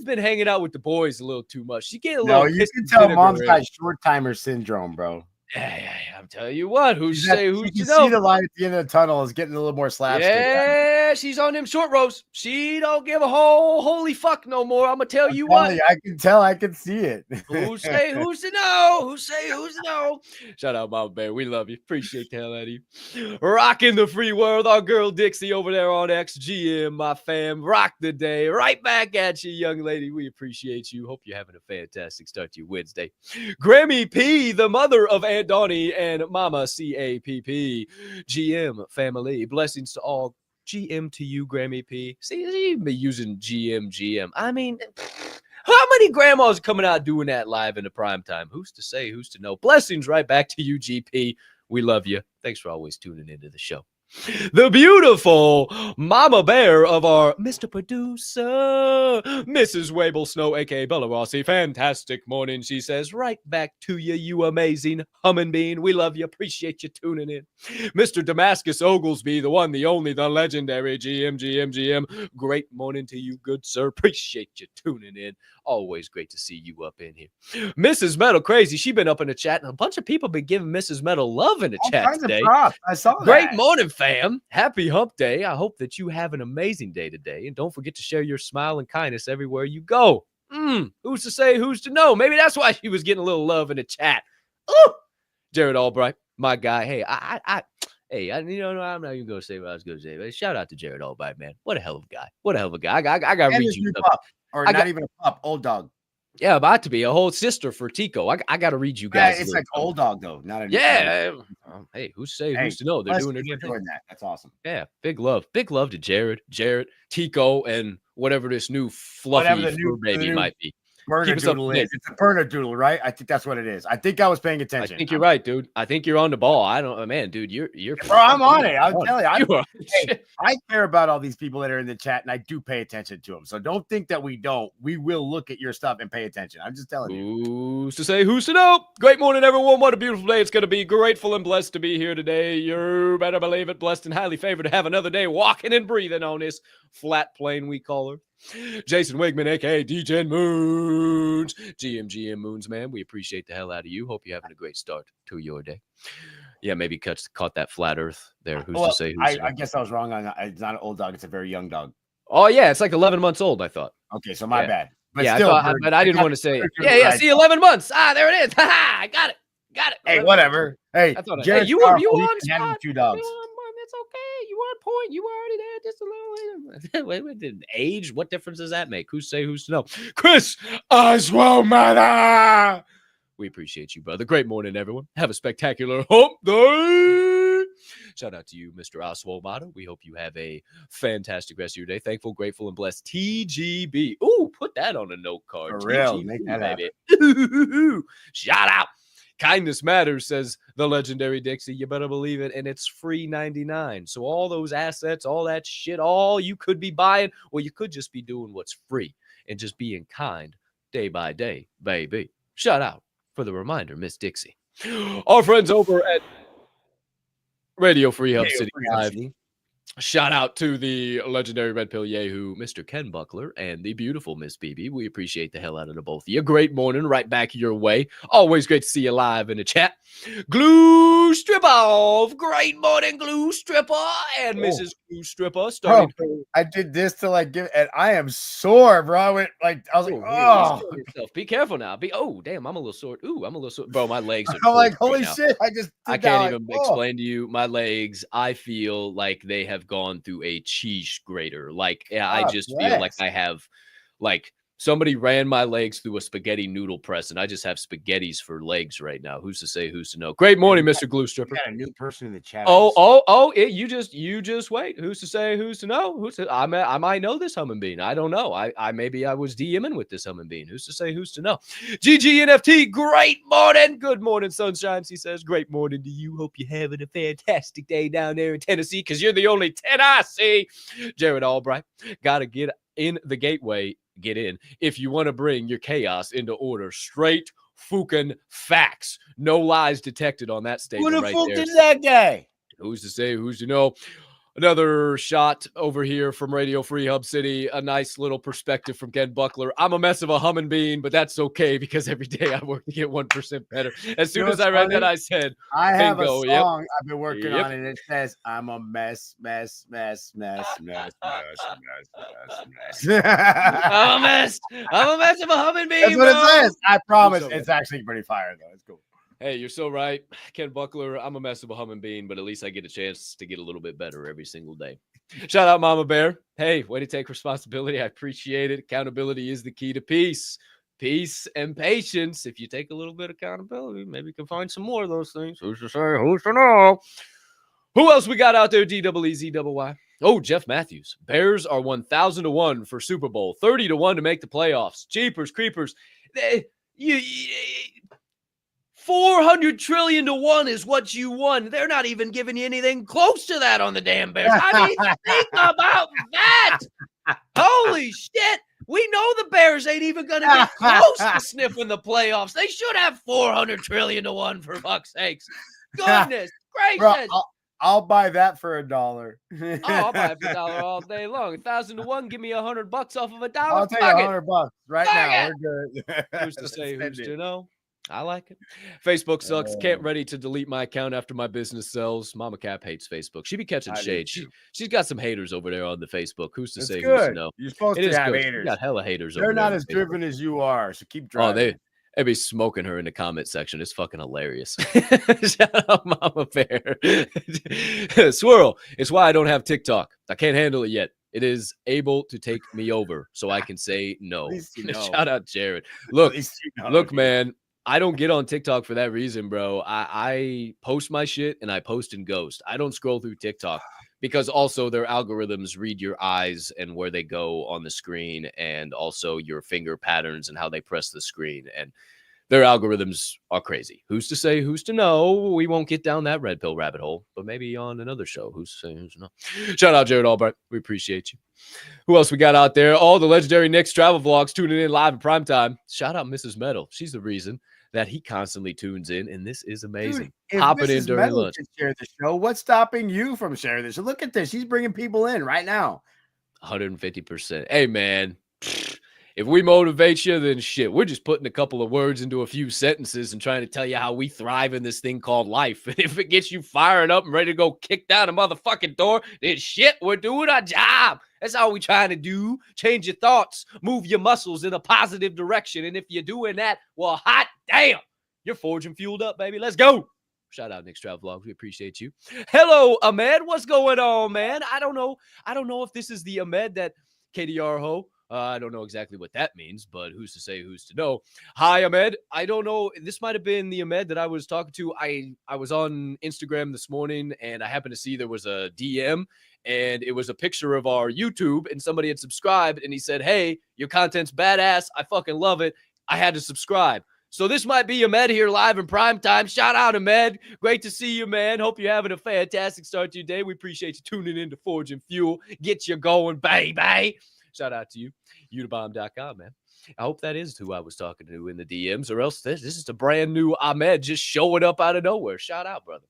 been hanging out with the boys a little too much. She get a little. No, you can tell mom's got short timer syndrome, bro. Yeah, I'm telling you what. Who's to say, who's to you know? See the light at the end of the tunnel is getting a little more slapstick. Yeah, she's on them short rows. She don't give a holy fuck no more. I'm gonna tell you what. I can tell. I can see it. Who say who's to know? Who say who's to know? Shout out, Mama Bear. We love you. Appreciate the hell out of you. Rocking the free world. Our girl Dixie over there on XGM, my fam. Rock the day. Right back at you, young lady. We appreciate you. Hope you're having a fantastic start to your Wednesday. Grammy P, the mother of Aunt Donnie and Mama CAPP. GM family. Blessings to all. GM to you, Grammy P. See, you be using GM. I mean, how many grandmas are coming out doing that live in the prime time? Who's to say, who's to know? Blessings right back to you, GP. We love you. Thanks for always tuning into the show. The beautiful Mama Bear of our Mr. Producer, Mrs. Wable Snow, a.k.a. Bella Rossi. Fantastic morning, she says. Right back to you, you amazing humming bean. We love you. Appreciate you tuning in. Mr. Damascus Oglesby, the one, the only, the legendary GM. Great morning to you, good sir. Appreciate you tuning in. Always great to see you up in here. Mrs. Metal Crazy, she been up in the chat, and a bunch of people been giving Mrs. Metal love in the chat today. I saw that. Great morning, fam. Happy hump day. I hope that you have an amazing day today. And don't forget to share your smile and kindness everywhere you go. Who's to say, who's to know? Maybe that's why she was getting a little love in the chat. Ooh! Jared Albright, my guy. Hey, I'm not even going to say what I was going to say, but shout out to Jared Albright, man. What a hell of a guy. What a hell of a guy. I got to read you. Not even a pup, old dog. Yeah, about to be a whole sister for Tico. I got to read you guys. Yeah, it's like old dog though, not a Hey, who's to know? They're doing that. That's awesome. Yeah, big love to Jared, Tico, and whatever this new fluffy fur baby might be. Burner us up to doodle date. is. It's a burner doodle, right? I think that's what it is. I think I was paying I attention. think you're right, dude. I think you're on the ball. I don't, man, dude. You're Bro, I'm on it. I'll tell you. You are. Hey, I care about all these people that are in the chat, and I do pay attention to them. So don't think that we don't. We will look at your stuff and pay attention. I'm just telling you. Who's to say? Who's to know? Great morning, everyone. What a beautiful day it's going to be. Grateful and blessed to be here today. You better believe it. Blessed and highly favored to have another day walking and breathing on this flat plane we call her. Jason Wigman, a.k.a. DJ Moons. GM Moons, man. We appreciate the hell out of you. Hope you're having a great start to your day. Yeah, maybe caught that flat earth there. Who's to say? I guess I was wrong on that. It's not an old dog. It's a very young dog. Oh, yeah. It's like 11 months old, I thought. Okay, so my bad. But yeah, still, but I didn't want to say. Yeah. See, 11 months. There it is. I got it. Hey, whatever. Hey, hey, you were on spot. 2 dogs. It's okay. You were on point. You were already there just a little later. Wait, age? What difference does that make? Who's to know? Chris Oswald Matter. We appreciate you, brother. Great morning, everyone. Have a spectacular hump day. Shout out to you, Mr. Oswald Matter. We hope you have a fantastic rest of your day. Thankful, grateful, and blessed. TGB. Ooh, put that on a note card. For real. TGB, Make that happen. Shout out. Kindness matters, says the legendary Dixie. You better believe it. And it's free 99. So all those assets, all that shit, all you could be buying, well, you could just be doing what's free and just being kind day by day, baby. Shout out for the reminder, Miss Dixie. Our friends over at Radio Free Hub City Live. Shout out to the legendary Red Pill Yahoo, Mr. Ken Buckler, and the beautiful Miss BB. We appreciate the hell out of the both of you. Great morning, right back your way. Always great to see you live in the chat. Glue Strip Off. Great morning, Glue Stripper and Mrs. Glue Stripper. I did this to give, and I am sore, bro. I was like, be careful now. Damn, I'm a little sore. I'm a little sore. Bro, my legs are I'm like, holy shit. I can't even explain to you. My legs, I feel like they have gone through a cheese grater. I just feel like I have, somebody ran my legs through a spaghetti noodle press, and I just have spaghettis for legs right now. Who's to say? Who's to know? Great morning, Mr. Glue Stripper. Got a new person in the chat. You just wait. Who's to say? Who's to know? I might know this humming bean. I don't know. Maybe I was DMing with this humming bean. Who's to say? Who's to know? GGNFT. Great morning. Good morning, sunshines. He says, great morning to you. Hope you're having a fantastic day down there in Tennessee, because you're the only 10 I see. Jared Albright. Gotta get in the gateway. Get in if you want to bring your chaos into order. Straight fucking facts. No lies detected on that statement. Who the fuck is that guy? Who's to say? Who's to know? Another shot over here from Radio Free Hub City. A nice little perspective from Ken Buckler. I'm a mess of a humming bean, but that's okay, because every day I work to get 1% better. As soon as I read that, I said, I have a song I've been working on, and it says, I'm a mess. I'm a mess of a humming bean. That's what it says. I promise. It's actually pretty fire, though. It's cool. Hey, you're so right. Ken Buckler, I'm a mess of a humming bean, but at least I get a chance to get a little bit better every single day. Shout out Mama Bear. Hey, way to take responsibility. I appreciate it. Accountability is the key to peace. Peace and patience. If you take a little bit of accountability, maybe you can find some more of those things. Who's to say? Who's to know? Who else we got out there? DEEZYY. Oh, Jeff Matthews. Bears are 1,000 to 1 for Super Bowl. 30 to 1 to make the playoffs. Jeepers creepers. 400 trillion to 1 is what you won. They're not even giving you anything close to that on the damn Bears. I mean, think about that. Holy shit. We know the Bears ain't even going to get close to sniffing the playoffs. They should have 400 trillion to 1, for fuck's sakes. Goodness gracious. Bro, I'll buy that for $1. I'll buy it for $1 all day long. 1,000 to 1, give me $100 off of $1. I'll take $100 right now. We're good. Who's to say? Who's to know? I like it. Facebook sucks. Can't ready to delete my account after my business sells. Mama Capp hates Facebook. She be catching shade. She's got some haters over there on the Facebook. Who's to say? Good. Who's to know? You're supposed to have haters. You got hella haters. They're not as driven as you are, so keep driving. They be smoking her in the comment section. It's fucking hilarious. Shout out Mama Bear. Swirl. It's why I don't have TikTok. I can't handle it yet. It is able to take me over, so I can say no. Shout out Jared. Look, man. I don't get on TikTok for that reason, bro. I post my shit and I post and ghost. I don't scroll through TikTok because also their algorithms read your eyes and where they go on the screen, and also your finger patterns and how they press the screen. And their algorithms are crazy. Who's to say, who's to know? We won't get down that red pill rabbit hole, but maybe on another show. Who's to say, who's to know? Shout out Jared Albright. We appreciate you. Who else we got out there? All the legendary Nick's travel vlogs tuning in live in prime time. Shout out Mrs. Metal. She's the reason that he constantly tunes in, and this is amazing. Dude, Hopping in Mrs. during Metal lunch. can share the show. What's stopping you from sharing this? Look at this. She's bringing people in right now. 150%. Hey, man. If we motivate you, then shit, we're just putting a couple of words into a few sentences and trying to tell you how we thrive in this thing called life. And if it gets you firing up and ready to go kick down a motherfucking door, then shit, we're doing our job. That's all we trying to do. Change your thoughts, move your muscles in a positive direction. And if you're doing that, well, hot damn, you're forging fueled up, baby. Let's go. Shout out Nick's Travel Vlogs. We appreciate you. Hello, Ahmed. What's going on, man? I don't know if this is the Ahmed that KDR Ho. I don't know exactly what that means, but who's to say, who's to know? Hi, Ahmed. I don't know. This might have been the Ahmed that I was talking to. I was on Instagram this morning, and I happened to see there was a DM, and it was a picture of our YouTube, and somebody had subscribed, and he said, hey, your content's badass. I fucking love it. I had to subscribe. So this might be Ahmed here live in prime time. Shout out, Ahmed. Great to see you, man. Hope you're having a fantastic start to your day. We appreciate you tuning in to Forge and Fuel. Get you going, baby. Shout out to you. Unibomb.com, man. I hope that is who I was talking to in the DMs, or else this is a brand new Ahmed just showing up out of nowhere. Shout out, brother.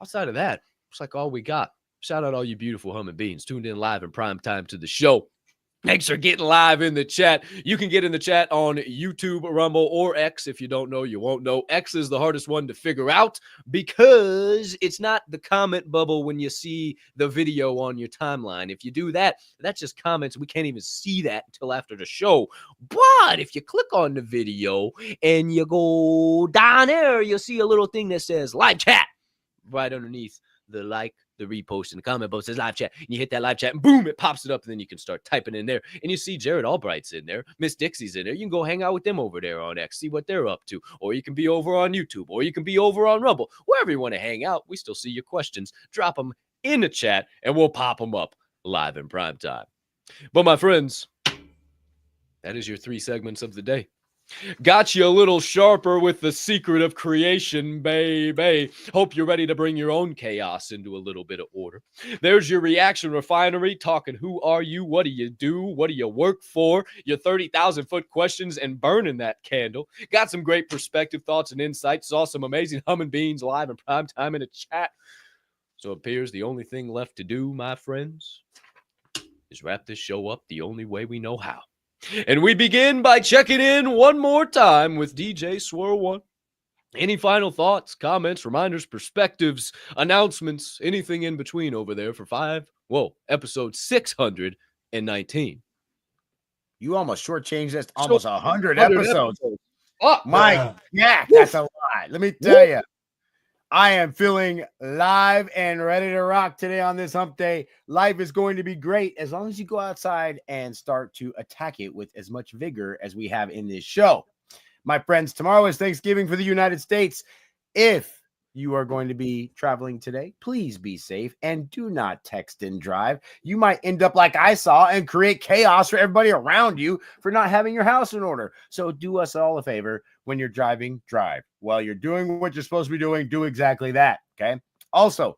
Outside of that, it's like all we got. Shout out all you beautiful humming beings tuned in live in prime time to the show. Thanks for getting live in the chat. You can get in the chat on YouTube, Rumble, or X. If you don't know, you won't know. X is the hardest one to figure out because it's not the comment bubble when you see the video on your timeline. If you do that, that's just comments. We can't even see that until after the show. But if you click on the video and you go down there, you'll see a little thing that says live chat right underneath the like, the repost, and the comment box says live chat. And you hit that live chat and boom, it pops it up. And then you can start typing in there. And you see Jared Albright's in there. Miss Dixie's in there. You can go hang out with them over there on X, see what they're up to. Or you can be over on YouTube. Or you can be over on Rumble. Wherever you want to hang out, we still see your questions. Drop them in the chat and we'll pop them up live in prime time. But my friends, that is your 3 segments of the day. Got you a little sharper with the secret of creation, baby. Hope you're ready to bring your own chaos into a little bit of order. There's your reaction refinery, talking who are you, what do you do, what do you work for, your 30,000-foot questions, and burning that candle. Got some great perspective, thoughts, and insights. Saw some amazing humming beans live in prime time in the chat. So it appears the only thing left to do, my friends, is wrap this show up the only way we know how. And we begin by checking in one more time with DJ Swirl One. Any final thoughts, comments, reminders, perspectives, announcements, anything in between over there for episode 619. You almost shortchanged us almost 100 100 episodes. Oh, my God, that's a lot. Let me tell you. I am feeling live and ready to rock today on this hump day. Life is going to be great as long as you go outside and start to attack it with as much vigor as we have in this show. My friends, tomorrow is Thanksgiving for the United States. If you are going to be traveling today, please be safe and do not text and drive. You might end up like I saw and create chaos for everybody around you for not having your house in order. So do us all a favor. When you're driving, drive. While you're doing what you're supposed to be doing, do exactly that, okay? Also,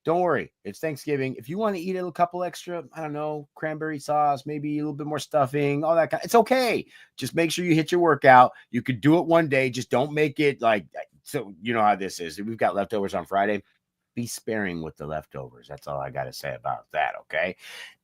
don't worry. It's Thanksgiving. If you want to eat a couple extra, I don't know, cranberry sauce, maybe a little bit more stuffing, all that kind, it's okay. Just make sure you hit your workout. You could do it one day. Just don't make it like, so you know how this is. If we've got leftovers on Friday, be sparing with the leftovers. That's all I got to say about that, okay?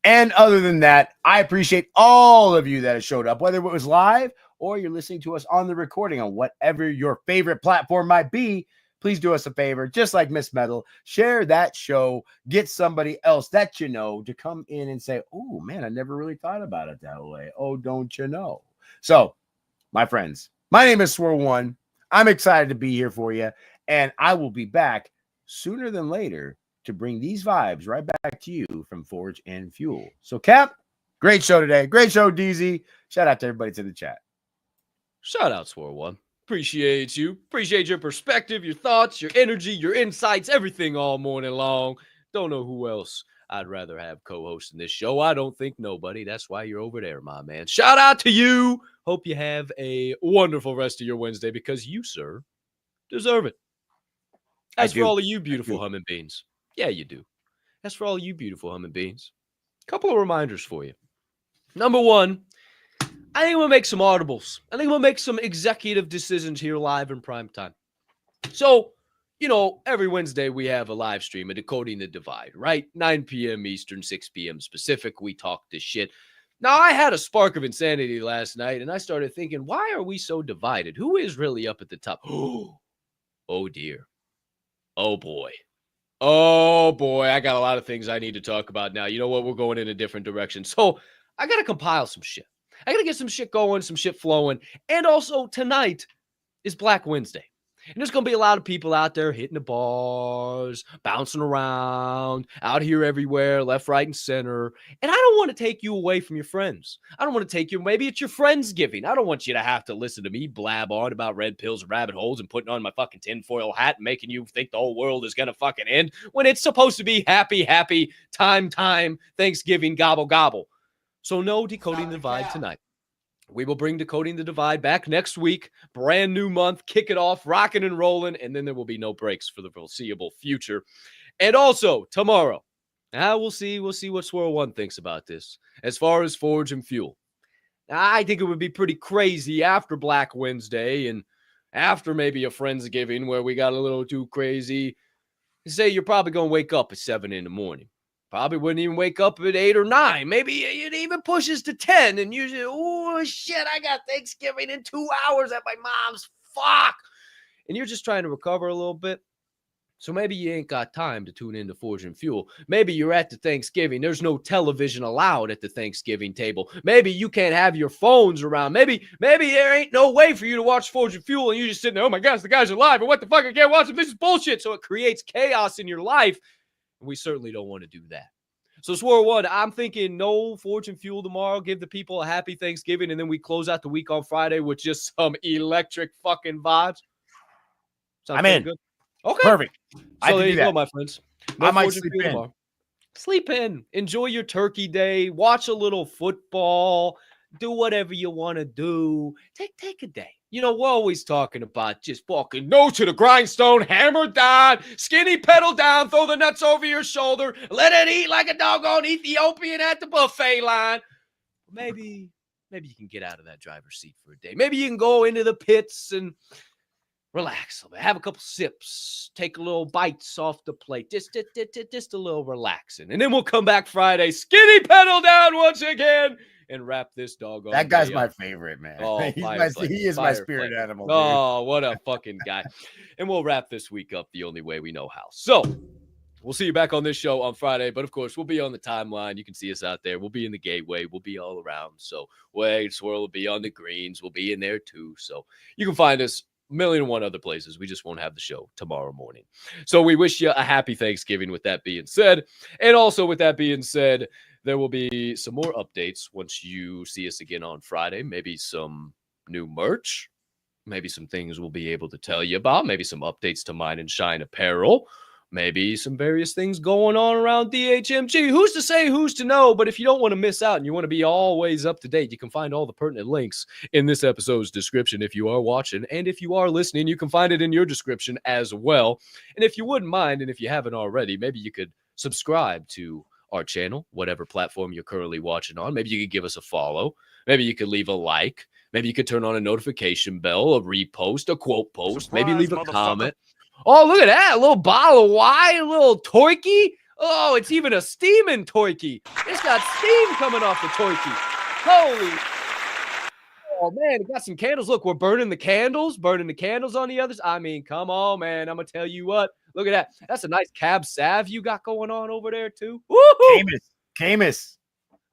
And other than that, I appreciate all of you that have showed up, whether it was live or you're listening to us on the recording on whatever your favorite platform might be. Please do us a favor, just like Miss Metal, share that show, get somebody else that you know to come in and say, oh, man, I never really thought about it that way. Oh, don't you know? So, my friends, my name is Swirl One. I'm excited to be here for you, and I will be back sooner than later to bring these vibes right back to you from Forge and Fuel. So, Cap, great show today. Great show, DZ. Shout out to everybody to the chat. Shout out, Swirl One. Appreciate you. Appreciate your perspective, your thoughts, your energy, your insights, everything all morning long. Don't know who else I'd rather have co-hosting this show. I don't think nobody. That's why you're over there, my man. Shout out to you. Hope you have a wonderful rest of your Wednesday because you, sir, deserve it. As for all of you beautiful humming beings. Yeah, you do. As for all you beautiful humming beings, a couple of reminders for you. Number one, I think we'll make some audibles. I think we'll make some executive decisions here live in prime time. So, every Wednesday we have a live stream of Decoding the Divide, right? 9 p.m. Eastern, 6 p.m. Pacific. We talk this shit. Now, I had a spark of insanity last night, and I started thinking, why are we so divided? Who is really up at the top? Oh, dear. Oh, boy. Oh, boy. I got a lot of things I need to talk about now. You know what? We're going in a different direction. So I got to compile some shit. I got to get some shit going, some shit flowing. And also, tonight is Black Wednesday. And there's going to be a lot of people out there hitting the bars, bouncing around, out here everywhere, left, right, and center. And I don't want to take you away from your friends. I don't want to take you, maybe it's your Friendsgiving. I don't want you to have to listen to me blab on about red pills and rabbit holes and putting on my fucking tinfoil hat and making you think the whole world is going to fucking end when it's supposed to be happy, happy, time, Thanksgiving, gobble, gobble. So no Decoding the Divide tonight. We will bring Decoding the Divide back next week. Brand new month. Kick it off, rocking and rolling. And then there will be no breaks for the foreseeable future. And also, tomorrow, we'll see what Swirl One thinks about this. As far as Forge and Fuel. I think it would be pretty crazy after Black Wednesday and after maybe a Friendsgiving where we got a little too crazy. Say you're probably going to wake up at 7 in the morning. Probably wouldn't even wake up at 8 or 9. Maybe it even pushes to 10. And usually, oh, shit, I got Thanksgiving in 2 hours at my mom's. Fuck. And you're just trying to recover a little bit. So maybe you ain't got time to tune into Forge and Fuel. Maybe you're at the Thanksgiving. There's no television allowed at the Thanksgiving table. Maybe you can't have your phones around. Maybe there ain't no way for you to watch Forge and Fuel. And you're just sitting there, oh my gosh, the guys are live. And what the fuck, I can't watch them. This is bullshit. So it creates chaos in your life. We certainly don't want to do that. So Swirl One, I'm thinking no Forge and Fuel tomorrow. Give the people a happy Thanksgiving, and then we close out the week on Friday with just some electric fucking vibes. I'm in. Good? Okay. Perfect. So there you go, my friends. No I might Forge and sleep Fuel in. tomorrow. Sleep in. Enjoy your turkey day. Watch a little football. Do whatever you want to do. Take a day. We're always talking about just fucking no to the grindstone, hammer down, skinny pedal down, throw the nuts over your shoulder, let it eat like a doggone Ethiopian at the buffet line. Maybe you can get out of that driver's seat for a day. Maybe you can go into the pits and relax a little bit, have a couple sips, take a little bites off the plate, just a little relaxing. And then we'll come back Friday, skinny pedal down once again, and wrap this dog on. That guy's my favorite, man. Oh, he is my spirit animal. Dude. Oh, what a fucking guy. And we'll wrap this week up the only way we know how. So we'll see you back on this show on Friday. But, of course, we'll be on the timeline. You can see us out there. We'll be in the gateway. We'll be all around. So Swirl will be on the greens. We'll be in there, too. So you can find us 1,000,001 other places. We just won't have the show tomorrow morning. So we wish you a happy Thanksgiving with that being said. And also with that being said, there will be some more updates once you see us again on Friday. Maybe some new merch. Maybe some things we'll be able to tell you about. Maybe some updates to Mine and Shine apparel. Maybe some various things going on around DHMG. Who's to say, who's to know? But if you don't want to miss out and you want to be always up to date, you can find all the pertinent links in this episode's description if you are watching. And if you are listening, you can find it in your description as well. And if you wouldn't mind, and if you haven't already, maybe you could subscribe to our channel, whatever platform you're currently watching on. Maybe you could give us a follow. Maybe you could leave a like. Maybe you could turn on a notification bell, a repost, a quote post. Maybe leave a comment. Oh, look at that. A little bottle of wine, a little turkey. Oh, it's even a steaming turkey. It's got steam coming off the turkey. Holy. Oh, man, it got some candles. Look, we're burning the candles on the others. I mean, come on, man. I'm going to tell you what. Look at that. That's a nice Cab Sav you got going on over there, too. Woohoo! Camus.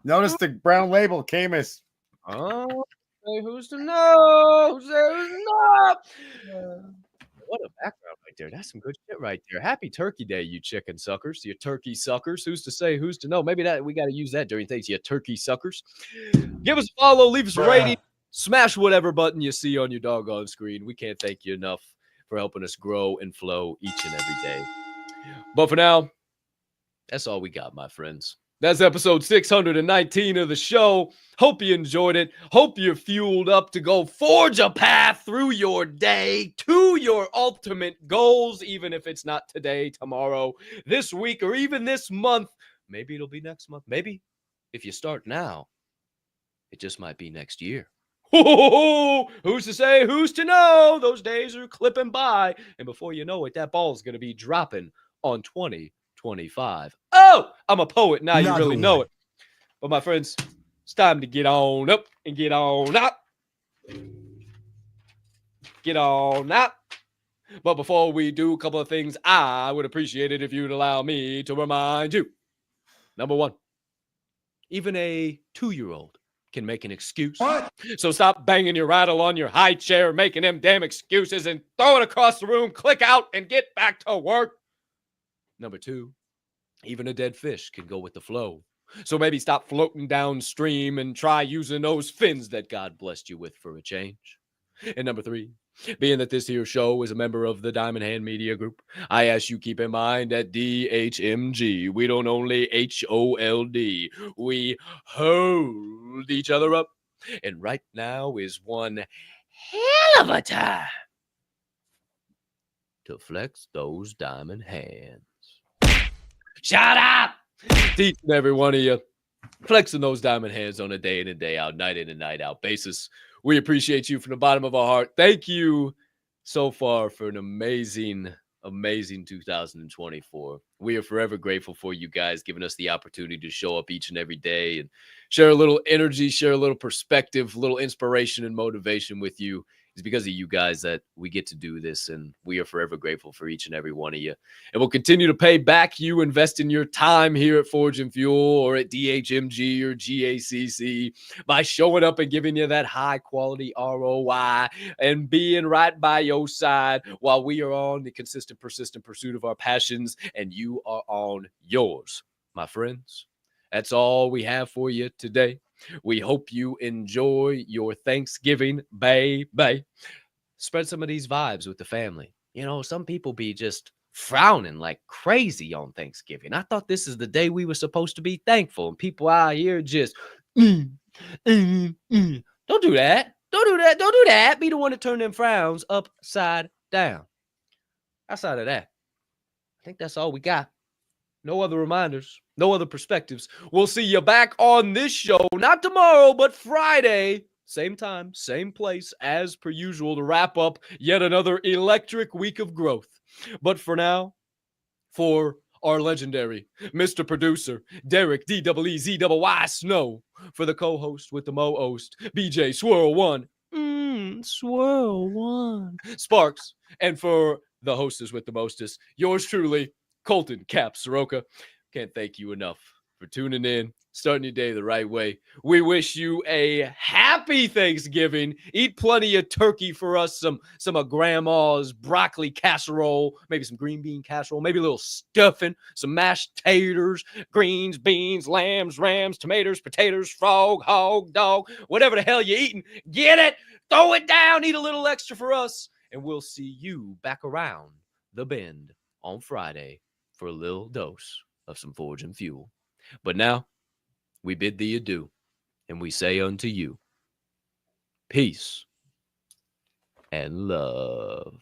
Notice the brown label, Camus. Oh, who's to know? Who's to know? What a background right there. That's some good shit right there. Happy Turkey Day, you chicken suckers. You turkey suckers. Who's to say, who's to know? Maybe that we got to use that during things. You turkey suckers. Give us a follow. Leave us a rating. Smash whatever button you see on your doggone screen. We can't thank you enough for helping us grow and flow each and every day. But for now, That's all we got, my friends. That's episode 619 of the show. Hope you enjoyed it. Hope you're fueled up to go forge a path through your day to your ultimate goals, even if it's not today, tomorrow, this week, or even this month. Maybe it'll be next month. Maybe if you start now, it just might be next year. Who's to say? Who's to know? Those days are clipping by. And before you know it, that ball's going to be dropping on 2025. Oh, I'm a poet now. You really know it. But my friends, it's time to get on up and get on up. Get on up. But before we do a couple of things, I would appreciate it if you'd allow me to remind you. Number one, even a 2-year-old can make an excuse. What? So stop banging your rattle on your high chair, making them damn excuses, and throw it across the room, click out, and get back to work. Number two, even a dead fish can go with the flow. So maybe stop floating downstream and try using those fins that God blessed you with for a change. And number three, being that this here show is a member of the Diamond Hand Media Group, I ask you keep in mind that DHMG, we don't only HOLD, we hold each other up. And right now is one hell of a time to flex those diamond hands. Shut up! Each and every one of you flexing those diamond hands on a day in and day out, night in and night out basis. We appreciate you from the bottom of our heart. Thank you so far for an amazing 2024. We are forever grateful for you guys giving us the opportunity to show up each and every day and share a little energy, share a little perspective, a little inspiration and motivation with you. It's because of you guys that we get to do this, and we are forever grateful for each and every one of you. And we'll continue to pay back you investing your time here at Forge and Fuel or at DHMG or GACC by showing up and giving you that high-quality ROI and being right by your side while we are on the consistent, persistent pursuit of our passions, and you are on yours, my friends. That's all we have for you today. We hope you enjoy your Thanksgiving, baby. Spread some of these vibes with the family. You know, some people be just frowning like crazy on Thanksgiving. I thought this is the day we were supposed to be thankful. And people out here just, Don't do that. Don't do that. Don't do that. Be the one to turn them frowns upside down. Outside of that, I think that's all we got. No other reminders, no other perspectives. We'll see you back on this show, not tomorrow, but Friday. Same time, same place, as per usual, to wrap up yet another electric week of growth. But for now, for our legendary Mr. Producer, Derek DEEZY Snow, for the co-host with the mo-host, BJ Swirl One, Swirl One, Sparks, and for the hostess with the mostest, yours truly, Colton Capp Swirl. Can't thank you enough for tuning in, starting your day the right way. We wish you a happy Thanksgiving. Eat plenty of turkey for us, some of Grandma's broccoli casserole, maybe some green bean casserole, maybe a little stuffing, some mashed taters, greens, beans, lambs, rams, tomatoes, potatoes, frog, hog, dog, whatever the hell you're eating. Get it, throw it down, eat a little extra for us, and we'll see you back around the bend on Friday for a little dose of some Forge and Fuel. But now, we bid thee adieu, and we say unto you, peace and love.